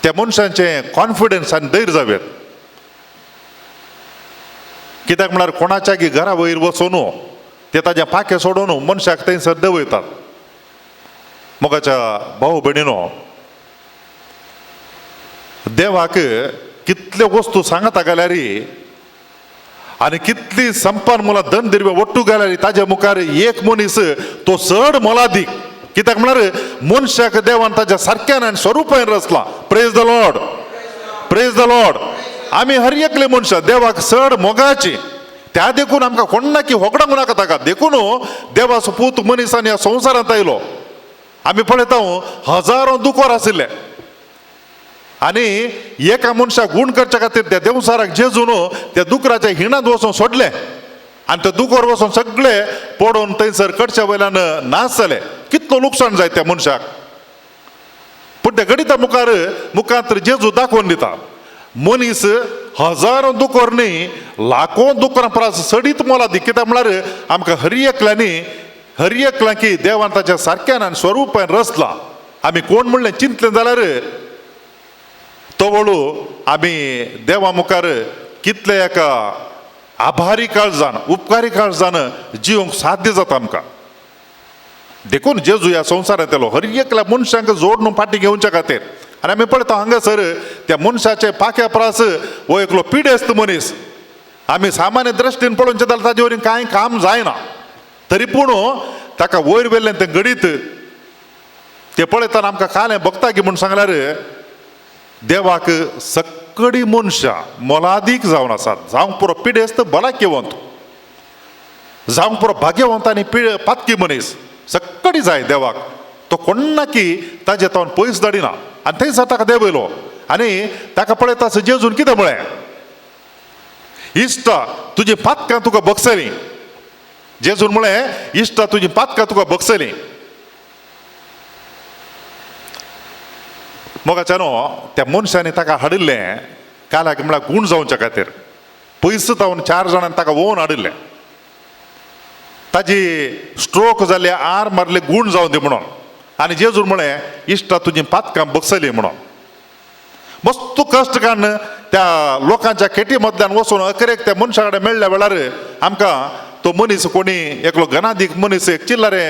त्या मनशांचें कॉन्फिडन्स आनी धैर्य जावेत. कित्याक म्हळ्यार कोणाच्याय घरा वयर वचून ते ताजें पाकें सोडून मनशाक थंयसर देंवयतात. मोगाच्या भाव भयणीनो, देवाक कितल्यो वस्तू सांगता गेल्यारय आणि कितली संपान मला दन दिरवे ಒಟ್ಟು घाली ताज्या मुखार एक मनीस तो चड मोलादीक कित्याक म्हळ्यार मनशाक देवान ताज्या सारक्यान आनी स्वरुपान रचला. Praise the Lord, praise the Lord. आमी हर एकले मनशा देवाक चड मोगाची त्या देखून आमकां कोण्णा की होगडांक नाका ताका देखून देवाचो पूत मनीसांनी ह्या संवसारांत आयलो. आमी पळयता हजारो दुकोर आशिल्ले आनी एका मनशाक गूण करचे खातीर त्या देवसाराक जेजून त्या दुकराच्या हिणांत वचून सोडले आनी ते दुकोर वचून सगळे पडून थंयसर कडच्या वयल्यान नाश जाले. कितलो लुकसाण जाय त्या मनशाक. पूण त्या गणिता मुखार जेजू दाखोवन दिता मनीस हजारो दुकोर न्ही लाखो दुकोरां परस चडीत मोलादी. कित्याक म्हळ्यार आमकां हर एकल्यां की देवान ताच्या सारक्यान आनी स्वरुपान रचला. आमी कोण म्हणलें चिंतलें जाल्यार तवळू आमी देवा मुखार कितले एका आभारी काळजान उपकारी काळजान जिवंक साध्य जाता आमकां. देखून जेजू ह्या संवसारांत येलो हर एकल्या मनशांक जोडून फाटी घेवच्या खातीर. आनी आमी पळयता हांगासर त्या मनशाचे पाक्या परस हो एकलो पिडेस्त मनीस. आमी सामान्य दृश्टीन पळोवचें जाल्यार ताजे वरीन कांय काम जायना तरी पूण ताका वयर वेल्लें तें गणीत तें पळयतना आमकां कालें भक्ता की म्हूण सांगल्यार देवाक सक्कडी मनशां मोलादीक जावन आसात. जावंक पुरो पिडेस्त भलायकेवंत जावंक पुरो भाग्यवंत आनी पातकी मनीस सक्कडी जाय देवाक. तो कोण्णा की ताजे तावन पयस धाडिना आनी थंयसर ताका देवयलो. आनी ताका पळयता जेजून कितें म्हळें इश्टा तुजी पातकां तुका बगसलीं. जेजून म्हळें इश्टा तुजी पातकां तुका बगसलीं. मोगाच्यानो त्या मनशांनी ताका हाडिल्लें काल्याक म्हळ्यार गूण जावच्या खातीर. पयस तावन 4 जाणांनी ताका वोवन हाडिल्लें. ताजी स्ट्रोक जाल्ले आर मारले गूण जावन दी म्हणून. आनी जेजून म्हळें इश्टा तुजी पातकां बगसलीं म्हणून. मस्त कश्ट काडून त्या लोकांच्या केटी मदल्यान वचून अखेरेक त्या मनशा कडेन मेळ्ळ्या वेळार आमकां तो मनीस कोणी एकलो गनादीक मनीस एक चिल्लारे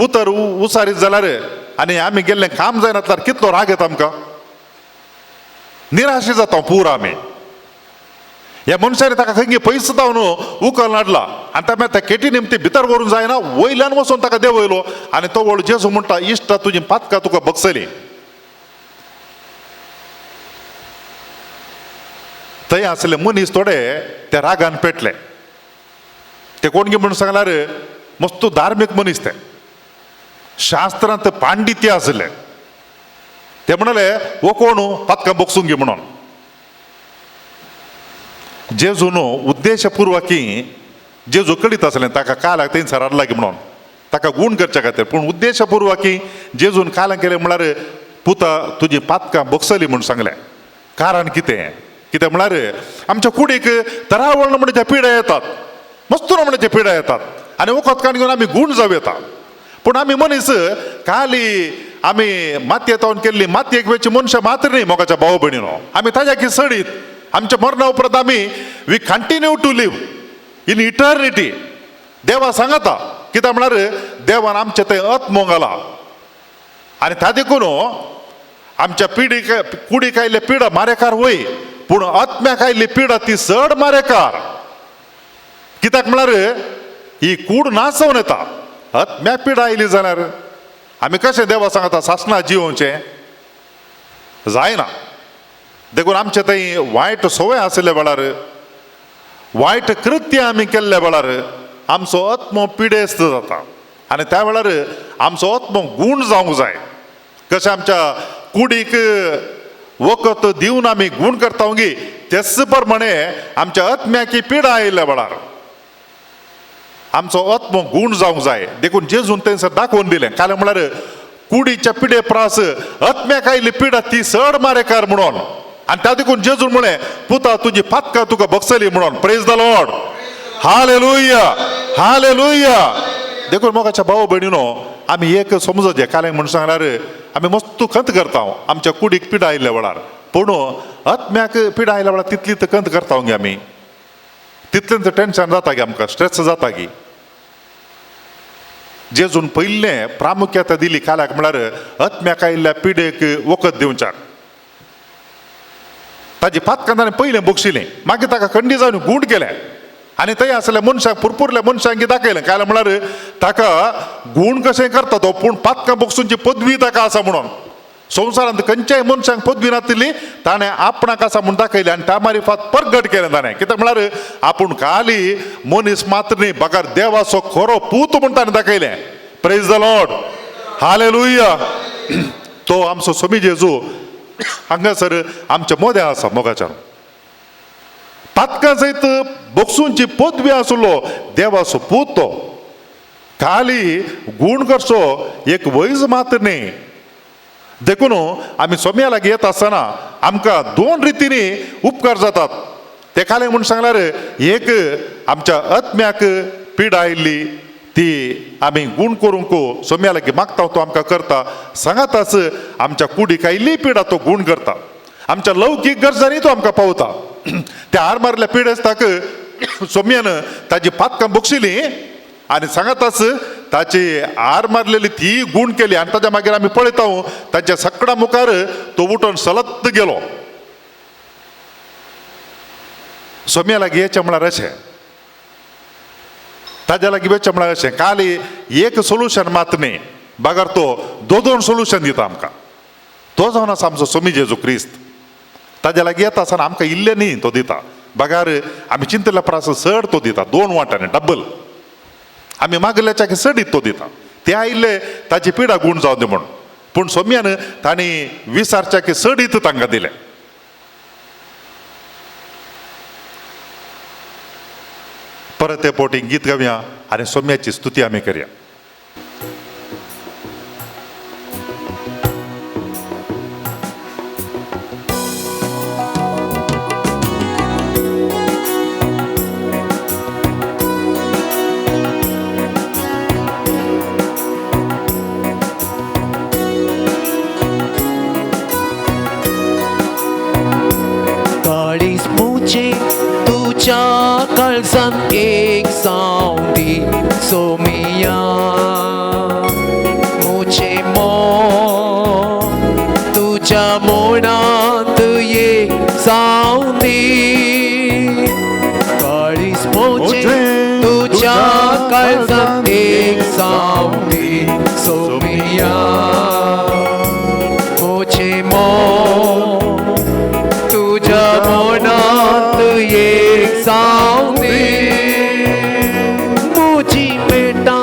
उतर उसारीत जाल्यार आनी आमी गेल्लें काम जायना जाल्यार कितलो राग येता आमकां. निराशी जाता पुरो आमी. ह्या मनशांनी ताका खंय पयस जावन उखल हाडला आनी त्या त्या केटी निमती भितर व्हरून जायना वयल्यान वचून ताका देंवयलो. आनी तो व्हडलो जेजू म्हणटा इश्टा तुजी पातकां तुका बगसलीं. थंय आसले मनीस थोडे त्या रागान पेटले. ते कोण गे म्हणून सांगल्यार मस्त धार्मीक मनीस ते शास्त्रांत पांडित्य आसले. ते म्हणले हो कोण पातकां बगसूंक घे म्हणून. जेजून उद्देशपूर्वकी जेजू कळीत आसलें ताका काल्याक थंयसर हाडला गे म्हणून ताका गूण करच्या खातीर. पूण उद्देशपूर्वकी जेजून काल्याक केलें म्हळ्यार पुता तुजी पातकां बगसलीं म्हणून सांगलें. कारण कितें कितें म्हळ्यार आमच्या कुडीक तरावळ म्हणचे पिड्या येतात मस्त म्हणचे पिड्या येतात आनी वखद काण घेवन आमी गूण जाव येता. पूण आमी मनीस खाली आमी मातयेतावन केल्ली मातयेक वेची मनशां मात्र न्ही मोगाच्या भाव भयणीनो. आमी ताज्या की सडीत आमच्या मरणा उपरांत आमी we continue to live in eternity. देवा सांगता कित्याक म्हळ्यार देवान आमचे थंय आत्मो घाला आनी त्या देखून आमच्या कुडीक आयिल्ले पिडा मारेकार वय पूण आत्म्याक आयिल्ली पिडा ती चड मारेकार. कित्याक म्हळ्यार ही कूड नासवन येता. आत्म्याक पिडा आयली जाल्यार आमी कशें देवा सांगता सासणा जिवोवचें जायना. देखून आमचे थंय वायट संवय आशिल्ल्या वेळार वायट कृत्य आमी केल्ल्या वेळार आमचो आत्मो पिडेस्त जाता आनी त्या वेळार आमचो आत्मो गूण जावंक जाय. कशें आमच्या कुडीक वखद दिवन आमी गूण करता गी तेच प्रमाणे आमच्या आत्म्याकी पिडा आयिल्ल्या वेळार आमचो आत्मो गूण जावंक जाय. देखून जेजून थंयसर दाखोवन दिलें काल्यां म्हळ्यार कुडीच्या पिडे प्रास आत्म्याक आयिल्ली पिडा ती चड मारेकार म्हणून. आनी त्या देखून जेजून म्हळें पुता तुजी पातकां तुका बगसलीं म्हणून. Praise the Lord. Hallelujah hallelujah. देखून मोगाच्या भाव भयणीनो आमी एक समजोचें काल्याक म्हणून सांगल्यार आमी मस्त खंत करता आमच्या कुडीक पिडा आयिल्ल्या वेळार. पूण आत्म्याक पिडा आयिल्ल्या वेळार तितली खंत करता गे आमी तितलें टेन्शन जाता गे आमकां स्ट्रेस जाता गी. जेजून पयलें प्रामुख्यता दिली काल्याक म्हळ्यार आत्म्याक आयिल्ल्या पिडेक वखद दिवच्याक. ताजी पातकां ताणें पयलें बगशिलें मागीर ताका खंडी जावन गूण केलें. आणि थंय असल्या मनशाक पुरपुरल्या मनशांक दाखयलें काय म्हळ्यार ताका गूण कशें करता तो पूण पातकां बक्षूंची पदवी ताका आसा म्हणून संवसारांत खंयच्याय मनशांक पदवी नासली ताणें आपणाक आसा म्हूण दाखयलें आनी त्या मारिफात परगट केलें ताणें कित्याक म्हळ्यार आपूण खाली मनीस मात्र न्ही बगर देवाचो खरो पूत म्हूण ताणें दाखयलें प्रेज द लॉर्ड हालेलुया तो आमचो स्वामी जेजू हांगासर आमच्या मोद्या आसा मोगाच्यान पातकां सयत बक्षूंची पदवी आसलो देवाचो पूत तो खाली गूण करचो एक वैज मात्र न्ही देखून आमी सोम्या लागीं येता आसतना आमकां दोन रितींनी उपकार जातात ते खाले म्हूण सांगल्यार एक आमच्या आत्म्याक पीड आयिल्ली ती आमी गूण करूंक सोम्या लागीं मागता तो आमकां करता सांगाताच आमच्या कुडीक आयिल्ली पिडा तो गूण करता आमच्या लौकीक गरजांनी तो आमकां पावता त्या हार मारल्या पिडेस्ताक सोम्यान ताजी पातकां बक्षिली आनी सांगाताच ताची हार मारलेली ती गूण केली आनी ताच्या मागीर आमी पळयता ताच्या सकडा मुखार तो उठोन सलत गेलो सोम्या लागीं येचें म्हळ्यार अशें ताज्या लागीं वेचें म्हळ्यार अशें खाली एक सोल्युशन मात न्ही बागर तो दोन सोल्युशन दिता आमकां तो जावन आसा आमचो स्वामी जेजू क्रिस्त ताज्या लागीं येता आसतना आमकां इल्लें न्ही तो दिता बागार आमी चिंतल्या प्रास चड तो दिता दोन वांट्यांनी डब्बल आमी मागल्याच्या चडीत तो दिता ते आयिल्ले ताची पिडा गूण जावन दी म्हणून पूण सोम्यान तांणी विसारच्या चडीत तांकां दिलें परत ते पोटी गीत गावया आनी सोम्याची स्तुती आमी करया काळीज मुझे तुझ्या काळजात एक सावली सोमिया मुझे तुझ्या मोडात एक सावली काळीज मुझे तुझ्या काळजात एक सावली सोमिया मुझे तुझ्या मोनात एक सावली मुझी बेटा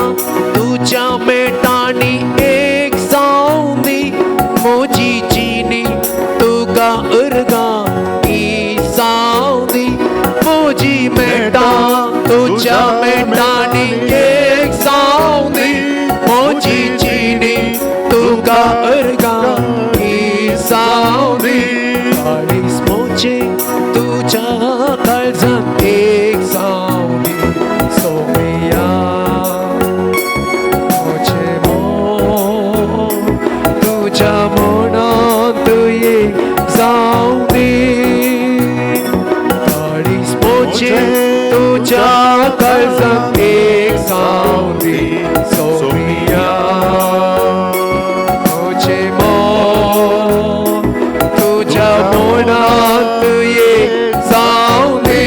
तुझ्या बेटानी एक सावली मुझी जीनी तुगा अर्गा ई सावली मुझी बेटा तुझ्या बेटानी एक सावली मुझी जीनी तुगा अर्गा ई सावली काळीज मुझे तुझ्या काळजात एक सावली सोमिया मुझे तुझ्या मोनात एक सावली काळीज मुझे तुझ्या काळजात एक सावली सोमिया मुझे तुझ्या मोनात एक सावली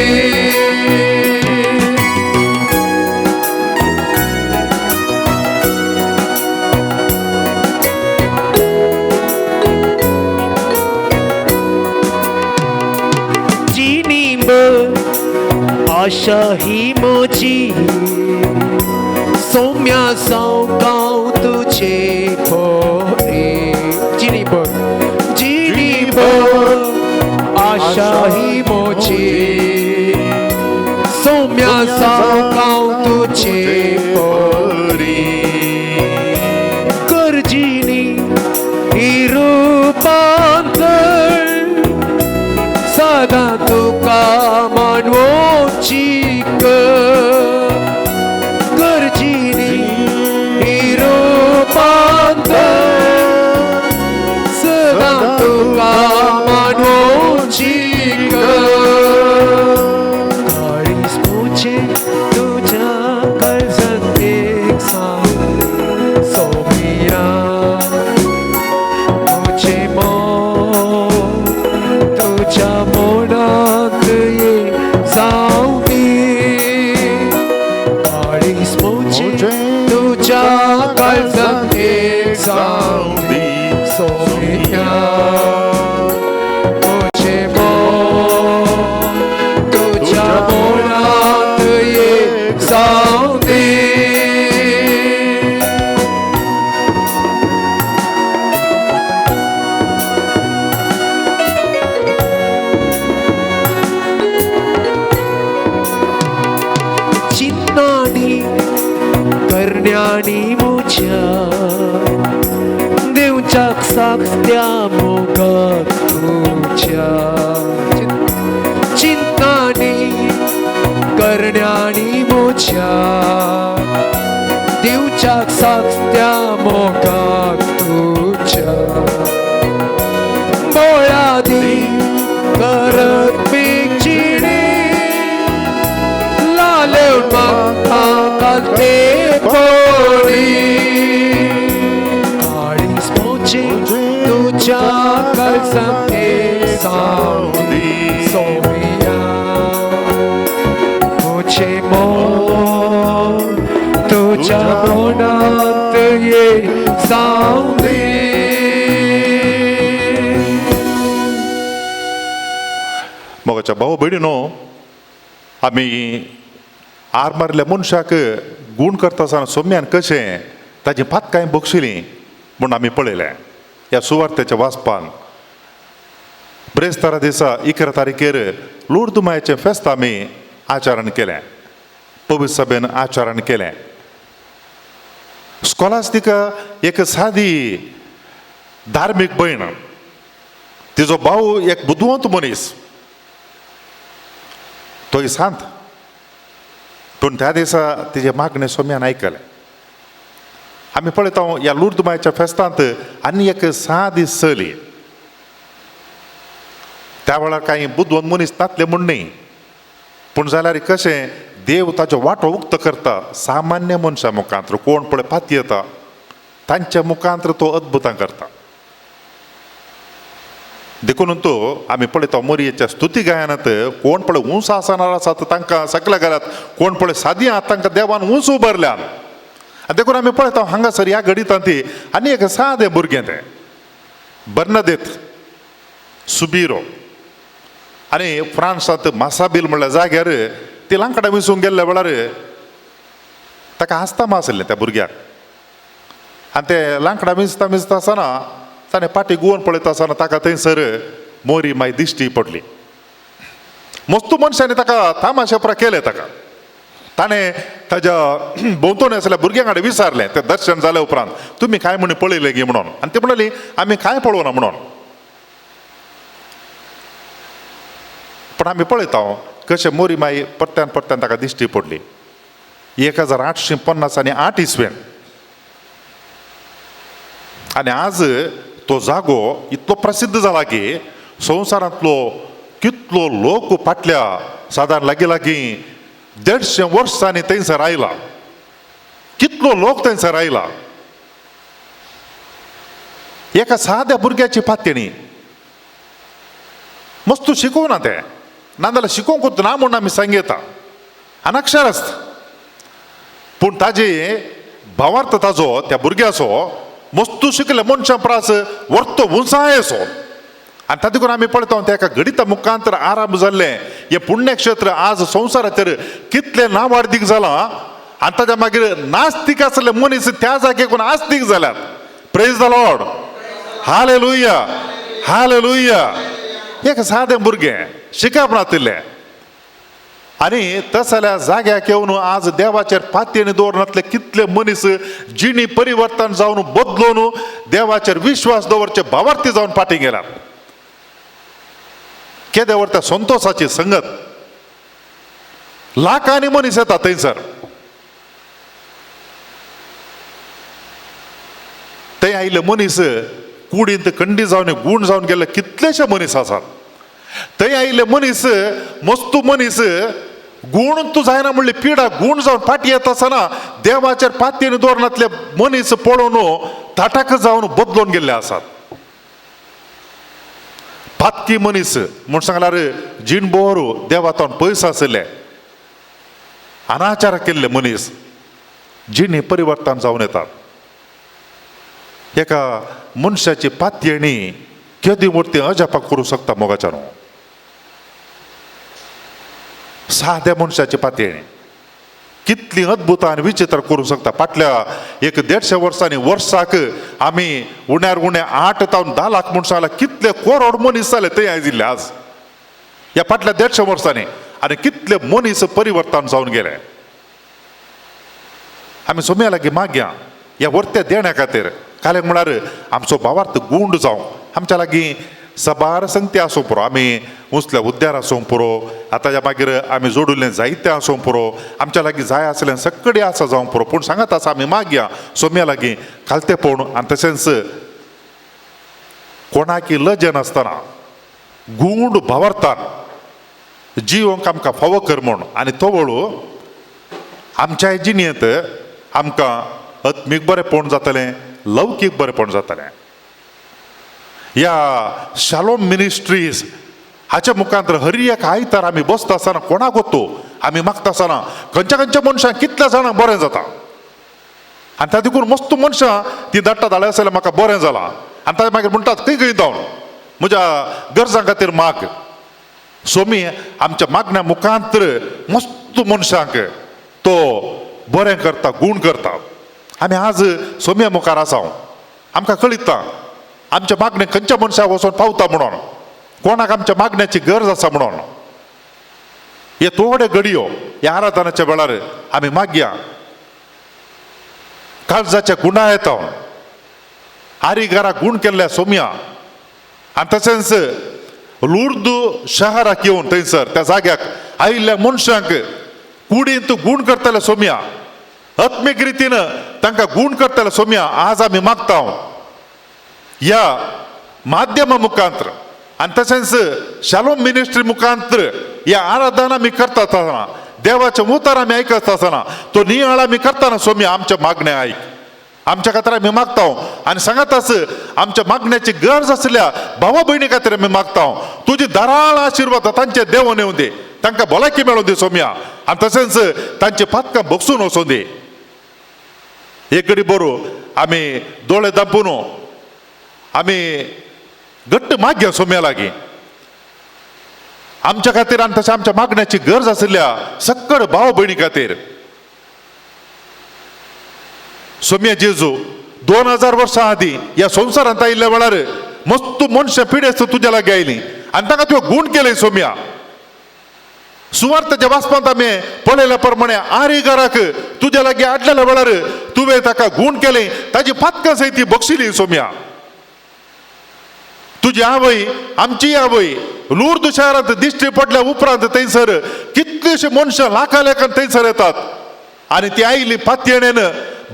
जीनी आशा ही मोची सोम्या सावगाव तुझे पोरे जीनी आशा ही मोची सोम्या सावगाव तुझे पोरे करजीनी ही रूपांतर सदा तुका मानवोची गरजीनी ही रूपांतर सदा तुका मानवोची काळीज मुझे तुझ्या काळजात एक सावली सोमिया मुझे तुझ्या मोनात एक सावली देवच्याक साखत्या मोगात तुझ्या चिंतानी करण्यानी मोच्या देवच्याक साखत्या मोगात तुझ्या बोळ्यादी करत बेचिणे लालेव म्हाका कालते पोळी काळीस मोचे तुझ्या कळसांते सावली सोमिया मोचे मोर तुझ्या मोनात ये सावली मोगाच्या भाऊ बहिणीनो आम्ही आर मारल्या मनशाक गुण करता आसतना सोम्यान कशें ताची पात कांय बक्षिली म्हूण आमी पळयलें ह्या सुवार्थेच्या वाचपान ब्रेस्तारा दिसा 11 तारखेर लूर्द मायेचें फेस्त आमी आचरण केलें पवित्र सभेन आचरण केलें स्कॉलास्टिका एक सादी धार्मीक भयण तिजो भाऊ एक बुदवंत मनीस तोय सांत पूण त्या दिसा तिजे मागणें सोम्यान आयकलें आमी पळयता ह्या लूर्द मायेच्या फेस्तांत आनी एक सादी चली त्या वेळार कांय बुदवंत मनीस नासले म्हूण न्ही पूण जाल्यार कशें देव ताचो वांटो उक्त करता सामान्य मनशा मुखांत्र कोण पळय पाती येता तांच्या मुखांत्र तो अद्भुतां करता देखून तो आमी पळयता मोरयेच्या स्तुती गायनांत कोण पळय उंच आसनार आसात तांकां सकल्या घाल्यात कोण पळय सादी आहात तांकां देवान उंच उबारल्यात आनी देखून आमी पळयता हांगासर ह्या घडींत आनी एक सादें भुरगें तें बर्नदेत सुबिरो आनी फ्रांसांत मासाबील म्हणल्या जाग्यार ती लांकडां विसूंक गेल्ल्या वेळार ताका आस्थमा आसलें त्या भुरग्याक आनी ते लांकडां विंचता विंचता आसतना ताणें पाटी गुवन पळयता आसतना ताका थंयसर मोरी माय दिश्टी पडली मस्तू मनशांनी ताका तामाशेपरा केलें ताका ताणें ताज्या भोंवतणी आसलेल्या भुरग्यां कडेन विचारलें तें दर्शन जाल्या उपरांत तुमी काय म्हण पळयलें गे म्हणून आनी ती म्हणली आमी कांय पळोवना म्हणून पण आमी पळयता कशें मोरी माई परत्यान परत्यान ताका दिश्टी पडली 1850 इसवेन आनी आज तो जागो इतलो प्रसिद्ध जाला की संवसारांतलो कितलो लोक फाटल्या सादारण लागीं लागीं 150 वर्सांनी थंयसर आयला कितलो लोक थंयसर आयला एका साद्या भुरग्याची पात्यणी मस्त शिकोवना तें नाजाल्यार शिकोवंकूच ना म्हूण आमी सांगयता अनक्षरस्थ पूण ताजे भावार्थ ताजो त्या भुरग्याचो मस्तू शिकले मनशां प्रास वर्तो उंचायेचो आनी तातूंत आमी पळयता तेका गणिता मुखांतर आराम जाल्लें हें पुण्यक्षेत्र आज संवसाराचेर कितलें नांवार्दीक जालां आनी ताच्या मागीर नास्तीक आसले मनीस त्या जागेकून आस्तीक जाल्यात praise the Lord hallelujah hallelujah एक सादें भुरगें शिकप नातिल्लें आनी तसल्या जाग्याक येवन आज देवाचेर पातयेनी दवरनातले कितले मनीस जिणी परिवर्तन जावन बदलून देवाचेर विश्वास दवरचे भावार्थी जावन फाटीं गेल्यात केदें व्हरता संतोषाची संगत लाखांनी मनीस येता थंयसर थंय आयिल्ले मनीस कुडींत खंडी जावन गूण जावन गेल्ले कितलेशे मनीस आसात थंय आयिल्ले मनीस मस्तू मनीस गुण तूं जायना म्हणली पिडा गुण जावन फाटी येता आसतना देवाचेर पातयेनी दवरनातले मनीस पळोवन ताटाक जावन बदलून गेल्ले आसात पातकी मनीस म्हूण सांगल्यार जिणबोर देवातावन पयस आसले अनाचार केल्ले मनीस जिणी परिवर्तन जावन येतात एका मनशाची पातयेणी केदी मूर्ती अजापाक करूं शकता मोगाच्या न्हू साद्या मनशाची पातयेणी कितली अद्भुतां आनी विचित्र करूं शकता फाटल्या 150 वर्सांनी वर्साक आमी उण्यार उणे 8 तावन 10 लाख म्हूण सांगला कितले करोड मनीस जाले थंय आयजिल्ले आज ह्या फाटल्या 150 वर्सांनी आनी कितले मनीस परिवर्तन जावन गेले आमी सोम्या लागीं मागया ह्या वर्त्या देण्या खातीर काल्याक म्हळ्यार आमचो भावार्थ गूंड जावं आमच्या लागीं सबार संगती आसूं पुरो आमी उंचल्या हुद्द्यार आसूं पुरो आतांच्या मागीर आमी जोडिल्लें जायतें आसूं पुरो आमच्या लागीं जाय आसलें सगळें आसा जावं पुरो पूण सांगात आसा आमी मागया सोम्या लागीं खालतेपण आनी तशेंच कोणाकी लज नासतना गूंड भावार्थान जिवंक आमकां फावो कर म्हूण आनी तो वळू आमच्या जिणेंत आमकां आत्मीक बरेंपण जातलें लौकीक बरेंपण जातलें ह्या शालोम मिनिस्ट्रीज हाच्या मुखांतर हर एक आयतार आमी बसता आसतना कोणाक वतो आमी मागता आसतना खंयच्या खंयच्या मनशांक कितल्या जाणांक बरें जाता आनी त्या देखून मस्त मनशां ती धाडटा धाडले आसल्यार म्हाका बरें जालां आनी ताजे मागीर म्हणटात खंय खंय जावन म्हज्या गरजां खातीर माग सोमी आमच्या मागण्या मुखांतर मस्त मनशांक तो बरें करता गूण करता आमी आज सोम्या मुखार आसा आमकां कळिता आमच्या मागणे खंयच्या मनशाक वचोन पावता म्हणून कोणाक आमच्या मागण्याची गरज आसा म्हणून हे थोडे घडयो ह्या आराधनाच्या वेळार आमी मागया काळजाच्या गुणायेत आरीगाराक गूण केल्ल्या सोम्या आनी तशेंच लुर्द शहराक येवन थंयसर त्या जाग्याक आयिल्ल्या मनशांक कुडींत गूण करतले सोम्या आत्मीक रितीन तांकां गूण करतले सोम्या आज आमी मागता ह्या माध्यमा मुखांतर आनी तशेंच शालोम मिनिस्ट्री मुखांतर ह्या आराधना आमी करता आसतना देवाचें उतर आमी आयकता आसतना तो नियाळ आमी करतना सोम्या आमच्या मागण्या आयक आमच्या खातीर आमी मागता आनी सांगात आस आमच्या मागण्याची गरज आसल्या भावा भयणी खातीर आमी मागता तुजी धाराळ आशिर्वाद तांचे देवून येवं दी तांकां भलायकी मेळों दी सोम्या आनी तशेंच तांचे पातकां बगसून वचों दी एक घडी बरो आमी दोळे दांपून आमी घट्ट मागया सोम्या लागीं आमच्या खातीर आनी तशें आमच्या मागण्याची गरज आशिल्ल्या सक्कड भाव भयणी खातीर सोम्या जेजू 2000 वर्सां आदीं ह्या संवसारांत आयिल्ल्या वेळार मस्त मनशां पिडेस्त तुज्या लागीं आयलीं आनी तांकां तुवें गूण केलें सोम्या सुवार्थाच्या वाचपांत आमी पळयल्या प्रमाणे आरीगाराक तुज्या लागीं आडलेल्या वेळार तुवें ताका गूण केलें ताजी पातकां सयत ती बक्षिली सोम्या तुजी आवय आमची आवय लुर्द शारांत दिश्टी पडल्या उपरांत थंयसर कितलींशीं मनशां लाखां लेखान थंयसर येतात आनी ती आयिल्ली पातयेणेन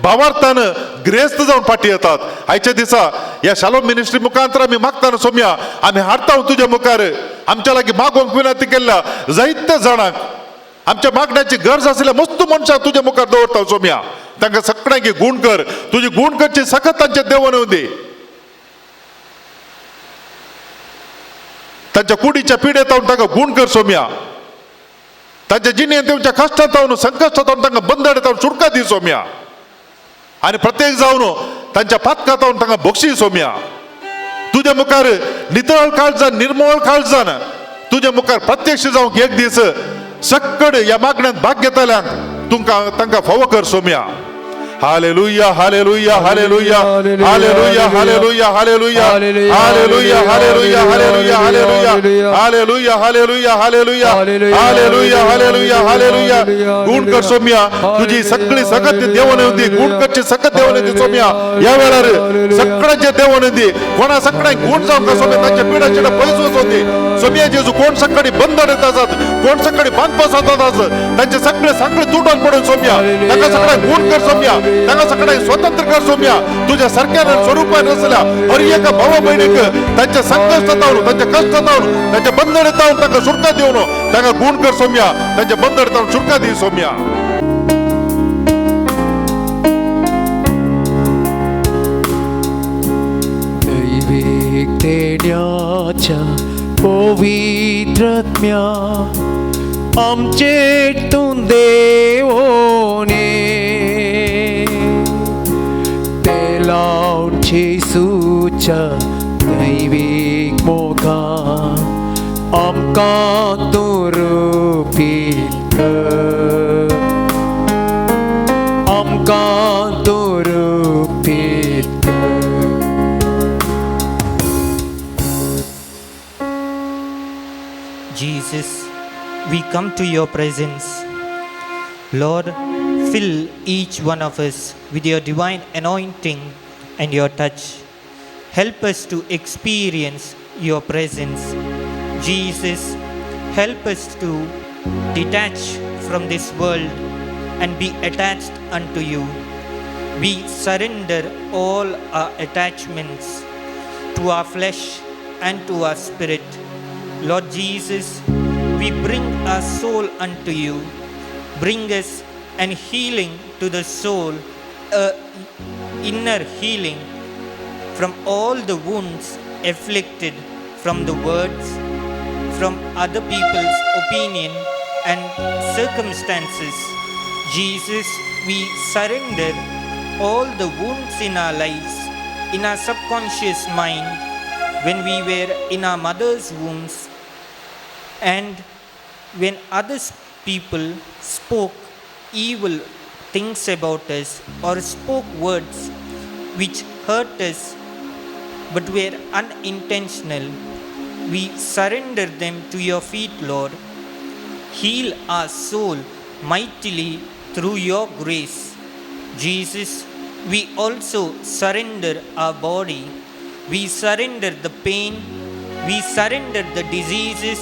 भावार्थान गिरेस्त जावन फाटी येतात आयच्या दिसा ह्या शालोम मिनिस्ट्री मुखांतर आमी मागतना सोम्या आमी हाडटा तुज्या मुखार आमच्या लागीं मागोवंक विनंती केल्या जायत्या जाणांक आमच्या मागण्याची गरज आसल्या मस्त मनशांक तुज्या मुखार दवरता सोम्या तांकां सगळ्यांक गूण कर तुजी गूण करची सखत तांचे देवण येवं दी तांच्या कुडीच्या पिडेत तांकां गूण कर सोम्या तांच्या जिणेंत तेंच्या कश्टांत संकश्टांत तांकां बंदड सुटका दी सोम्या आनी प्रत्येक जावन तांच्या पातकांत तांकां बक्षी सोम्या तुज्या मुखार नितळ काळजान निर्मळ काळजान तुज्या मुखार प्रत्यक्ष जावंक एक दीस सक्कड ह्या मागण्यांत भाग घेतल्यांक तुमकां तांकां फावो कर सोम्या hallelujah hallelujah hallelujah hallelujah hallelujah hallelujah hallelujah hallelujah hallelujah hallelujah hallelujah hallelujah hallelujah hallelujah hallelujah गूण कर सोम्या तुझी सगळी सगत देवण येवं गूण करची सगत देवण येवं सोम्या ह्या वेळार सगळ्यांचे देवण येवं कोणा सगळ्यांक गूण जावंक सोम्या तांच्या पिडा चिडा पयस वचों दी सोम्या जेजू कोण सगळी बंदड येतात कोण सगळी बांद बसतात तांचे सगळे सांगळे तुटून पडून सोम्या तांकां सगळ्यांक गूण कर सोम्या तांकां सगळ्यांक स्वतंत्र कर सोम्या तुझ्या सारक्या स्वरूपान आसल्या हर एका भावा भयणीक तांच्या संकश्टांत तांच्या कश्टांत तांच्या बंदडेंत तांकां सुटका दिवन तांकां गूण कर सोम्या तांच्या बंदडेंत सुटका दी सोम्या दैविक देण्याच्या पवित्रात्म्या आमचेतून देवोने तेलावन जेसूच्या दैविक मोगान आमकां दुरुपीत कर आमकां दुरुपीत कर Jesus, we come to your presence. Lord, fill each one of us with your divine anointing and your touch. Help us to experience your presence. Jesus, help us to detach from this world and be attached unto you. We surrender all our attachments to our flesh and to our spirit. Lord Jesus, we bring our soul unto you. Bring us an healing to the soul, inner healing from all the wounds afflicted from the words, from other people's opinion and circumstances. Jesus, we surrender all the wounds in our lives, in our subconscious mind, when we were in our mother's wombs, and when other people spoke evil things about us or spoke words which hurt us but were unintentional, we surrender them to your feet, Lord. Heal our soul mightily through your grace. Jesus, we also surrender our body. We surrender the pain. We surrender the diseases.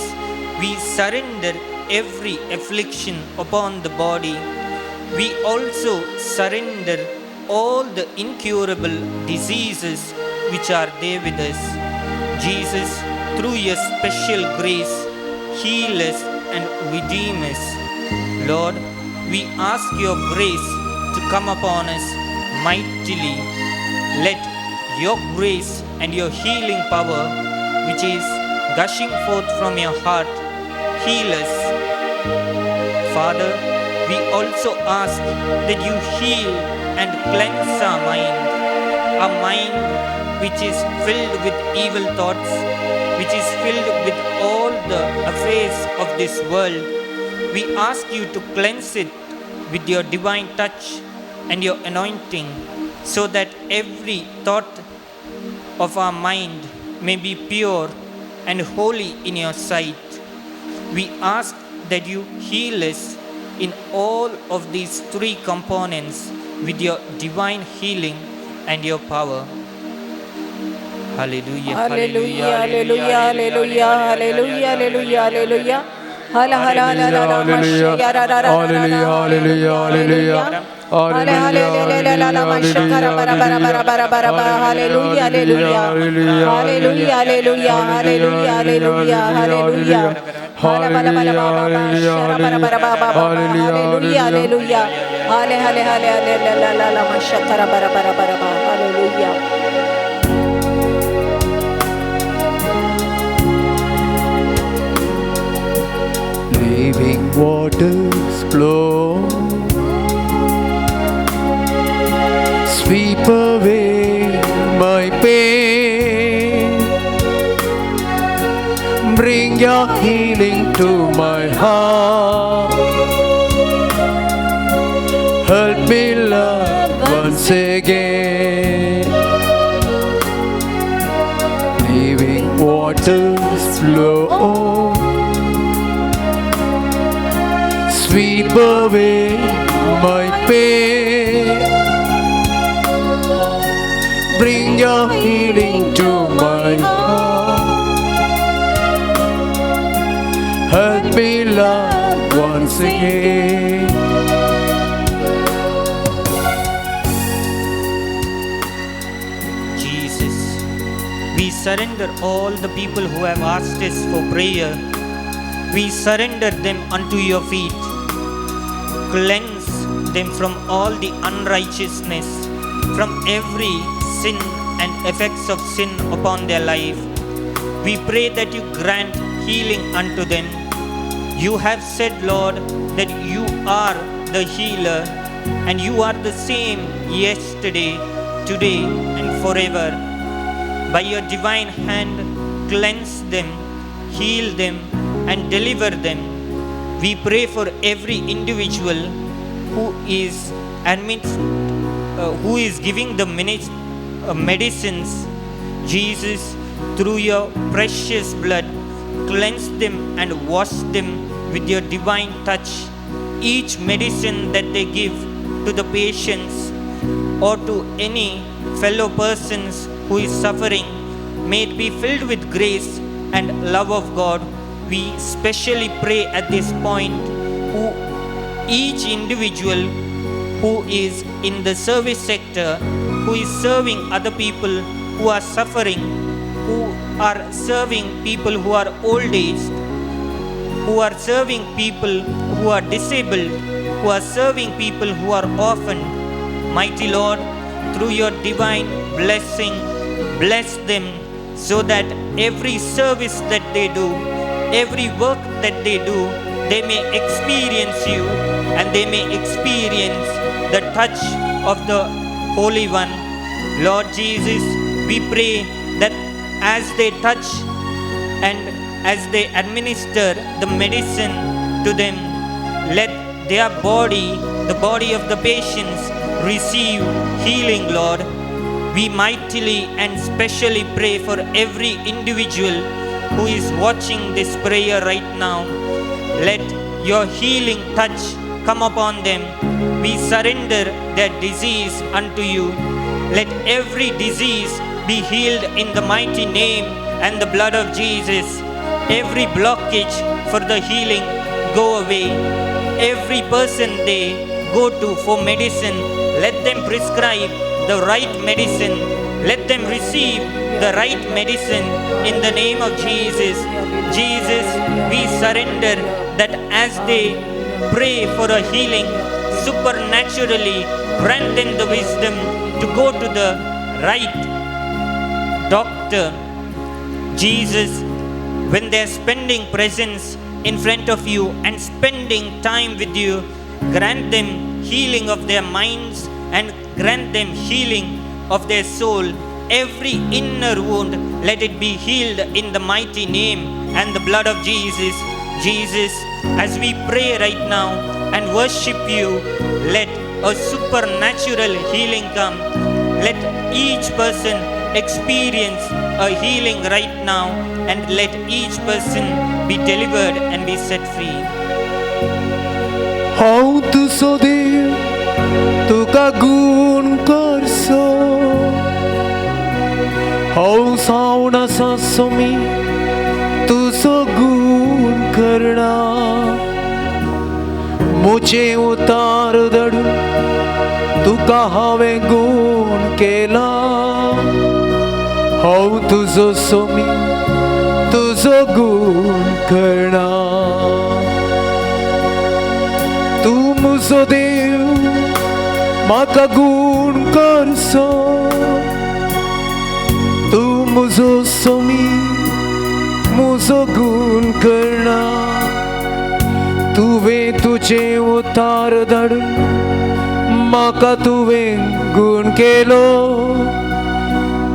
We surrender every affliction upon the body. We also surrender all the incurable diseases which are there with us. Jesus, through your special grace, heal us and redeem us. Lord, we ask your grace to come upon us mightily. Let your grace and your healing power, which is gushing forth from your heart, heal us. Father, we also ask that you heal and cleanse our mind which is filled with evil thoughts, which is filled with all the affairs of this world. We ask you to cleanse it with your divine touch and your anointing, so that every thought of our mind may be pure and holy in your sight. We ask that you heal us in all of these three components with your divine healing and your power. Hallelujah. Hallelujah, hallelujah, hallelujah, hallelujah, hallelujah, hallelujah. Hala hala hala hala mashiach ya ra ra ra ra ra ra hallelujah, hallelujah. Hale hale le le le la mashiach ra bara bara bara bara bara bara hallelujah, hallelujah. Hallelujah, hallelujah, hallelujah, hallelujah, hallelujah. Hala bala bala baba baba shara bara bara baba baba hallelujah, hallelujah. Hale hale hale hale le la la mashiach ra bara bara bara bara hallelujah. Living waters flow, sweep away my pain, bring your healing to my heart, help me love once again. Living waters flow, sweep away my pain, bring your healing to my heart, help me love once again. Jesus, we surrender all the people who have asked us for prayer. We surrender them unto your feet. Cleanse them from all the unrighteousness, from every sin and effects of sin upon their life. We pray that you grant healing unto them. You have said, Lord, that you are the healer, and you are the same yesterday, today, and forever. By your divine hand, cleanse them, heal them, and deliver them. We pray for every individual who is giving the medicines. Jesus, through your precious blood, cleanse them and wash them with your divine touch. Each medicine that they give, to the patients or to any fellow persons who is suffering, may it be filled with grace and love of God. We specially pray at this point who each individual who is in the service sector, who is serving other people who are suffering, who are serving people who are old age, who are serving people who are disabled, who are serving people who are orphaned. Mighty Lord, through your divine blessing, bless them so that every service that they do, every work that they do, they may experience you and they may experience the touch of the Holy One. Lord Jesus, we pray that as they touch and as they administer the medicine to them, let their body, the body of the patients, receive healing, Lord. We mightily and specially pray for every individual who is watching this prayer right now. Let your healing touch come upon them. We surrender their disease unto you. Let every disease be healed in the mighty name and the blood of Jesus. Every blockage for the healing go away. Every person they go to for medicine, let them prescribe the right medicine. Let them receive the right medicine in the name of Jesus. Jesus, we surrender that as they pray for a healing, supernaturally grant them the wisdom to go to the right doctor. Jesus, when they are spending presence in front of you and spending time with you, grant them healing of their minds and grant them healing of their soul. Every inner wound, let it be healed in the mighty name and the blood of Jesus. Jesus, as we pray right now and worship you, let a supernatural healing come. Let each person experience a healing right now and let each person be delivered and be set free. हांव तुजो देव तुका गुण करसो हांव सावना सासोमी तुजो गुण करना मुझे उतार दडून तुका हांवें गुण केला हांव तुजो सोमी तुजो गुण करना तू मुजो देव म्हाका गुण करसो तू मुजो सोमी मुजो गुण करना तुवें तुजे उतार धाडून म्हाका तुवें गुण केलो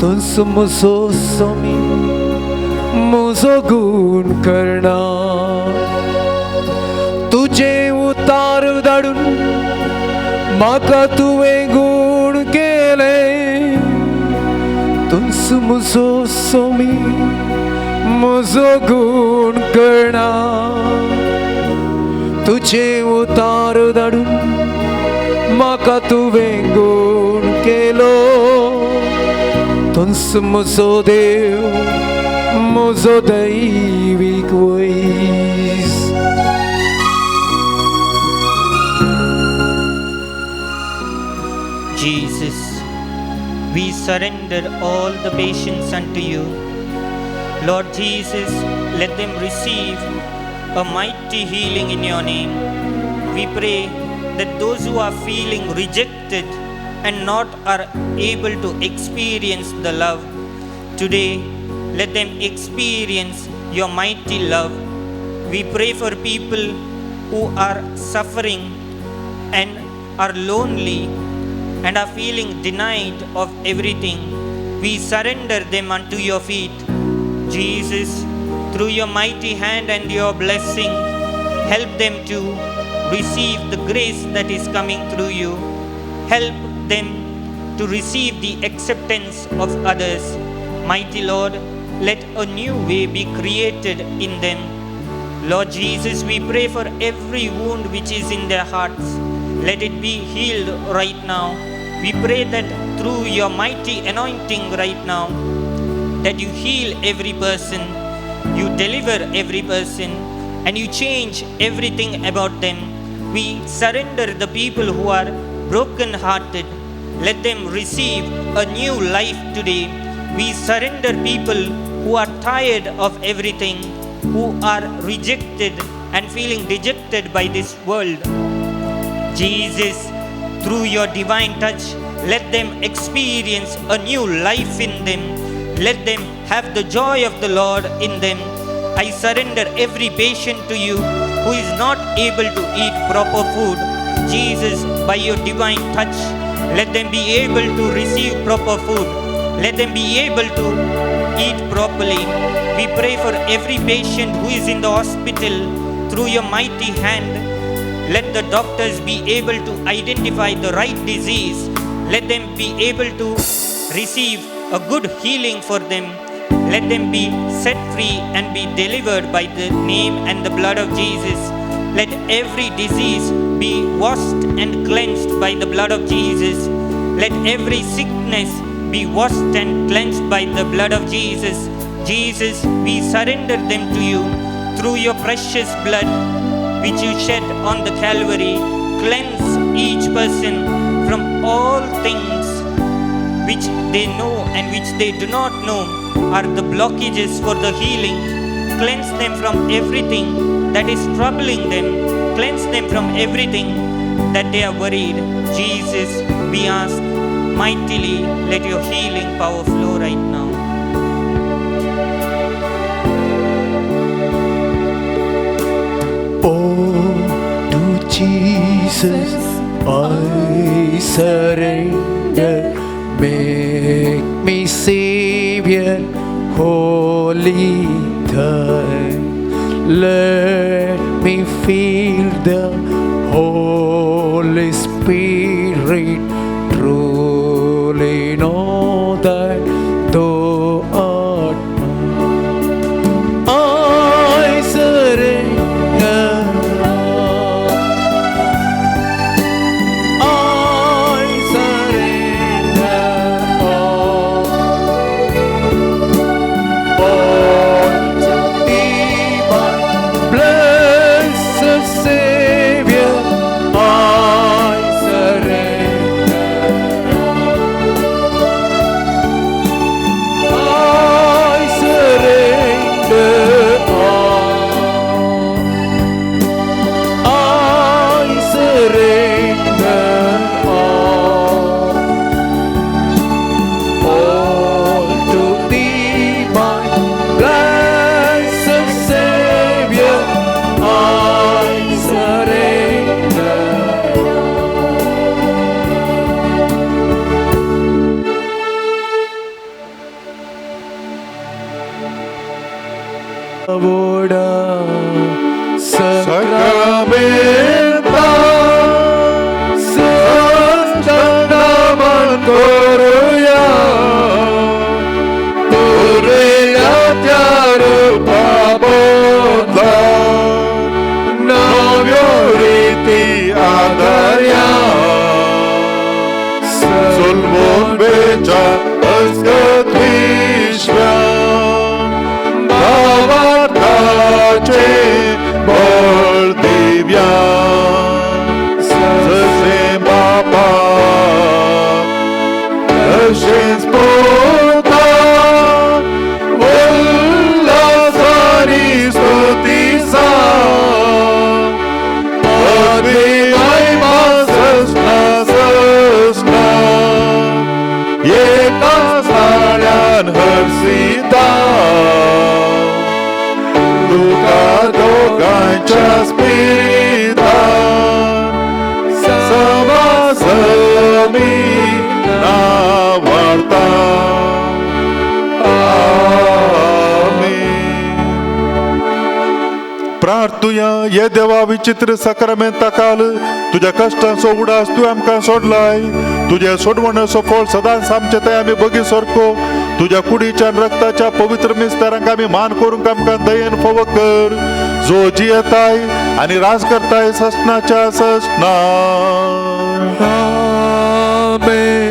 तूंच मुजो सोमी मुजो गुण करना तुजे उतार धाडून म्हाका तुवें गुण केले तूंच मुजो सोमी मुजो गुण करना तुजे उतार धाडून म्हाका तुवें गुण केलो तूंच मुजो देव मुजो दैवीक वैस Jesus, we surrender all the patients unto you. Lord Jesus, let them receive a mighty healing in your name. We pray that those who are feeling rejected and not are able to experience the love, today let them experience your mighty love. We pray for people who are suffering and are lonely and are feeling denied of everything. We surrender them unto your feet. Jesus, through your mighty hand and your blessing, help them to receive the grace that is coming through you. Help them to receive the acceptance of others. Mighty Lord, let a new way be created in them. Lord Jesus, we pray for every wound which is in their hearts. let it be healed right now. We pray that through your mighty anointing right now, that you heal every person, you deliver every person, and you change everything about them. We surrender the people who are broken hearted. Let them receive a new life today. We surrender people who are tired of everything, who are rejected and feeling dejected by this world. Jesus, through your divine touch, let them experience a new life in them. Let them have the joy of the Lord in them. I surrender every patient to you who is not able to eat proper food. Jesus, by your divine touch, let them be able to receive proper food. Let them be able to eat properly. We pray for every patient who is in the hospital. Through your mighty hand, let the doctors be able to identify the right disease. Let them be able to receive a good healing for them. Let them be set free and be delivered by the name and the blood of Jesus. Let every disease be washed and cleansed by the blood of Jesus. Let every sickness be washed and cleansed by the blood of Jesus. Jesus, we surrender them to you through your precious blood which you shed on the Calvary. Cleanse each person from all things which they know and which they do not know are the blockages for the healing. Cleanse them from everything that is troubling them. Cleanse them from everything that they are worried. Jesus, we ask mightily, let your healing power flow right now. Oh, to Jesus I surrender. Make me Savior, holy thine. Let me feel the Holy Spirit. Truly know that thou art mine. I surrender. I surrender all to thee, my blessed Savior. I surrender. I surrender all. I surrender all to thee, my blessed Savior. I surrender. Voda sacramenta santaman koruya tureya tyaru pabodla navioriti adarya Solmon beca ascatvishya Bhavatace bordivya Sase Baba Dashin spota Ullasani stutisa Advinai masasna sasna Yeka salyan harsita Duka dogancha spirita Sama sami na varta Amen. प्रार्थुया ये देवा विचित्र साक्रामेंता काल तुझ्या कष्टांचो उडास तू आमकां सोडलाय तुझ्या सोडवण्याचो फळ सदांच आमचे थंय आमी बगी सरको तुझ्या कुडीच्या रक्ताच्या पवित्र मिस्तारांक आमी मान करूंक आमकां दयेन फोव कर जो जियताय आणि राज करताय ससनाच्या ससना. आमेन.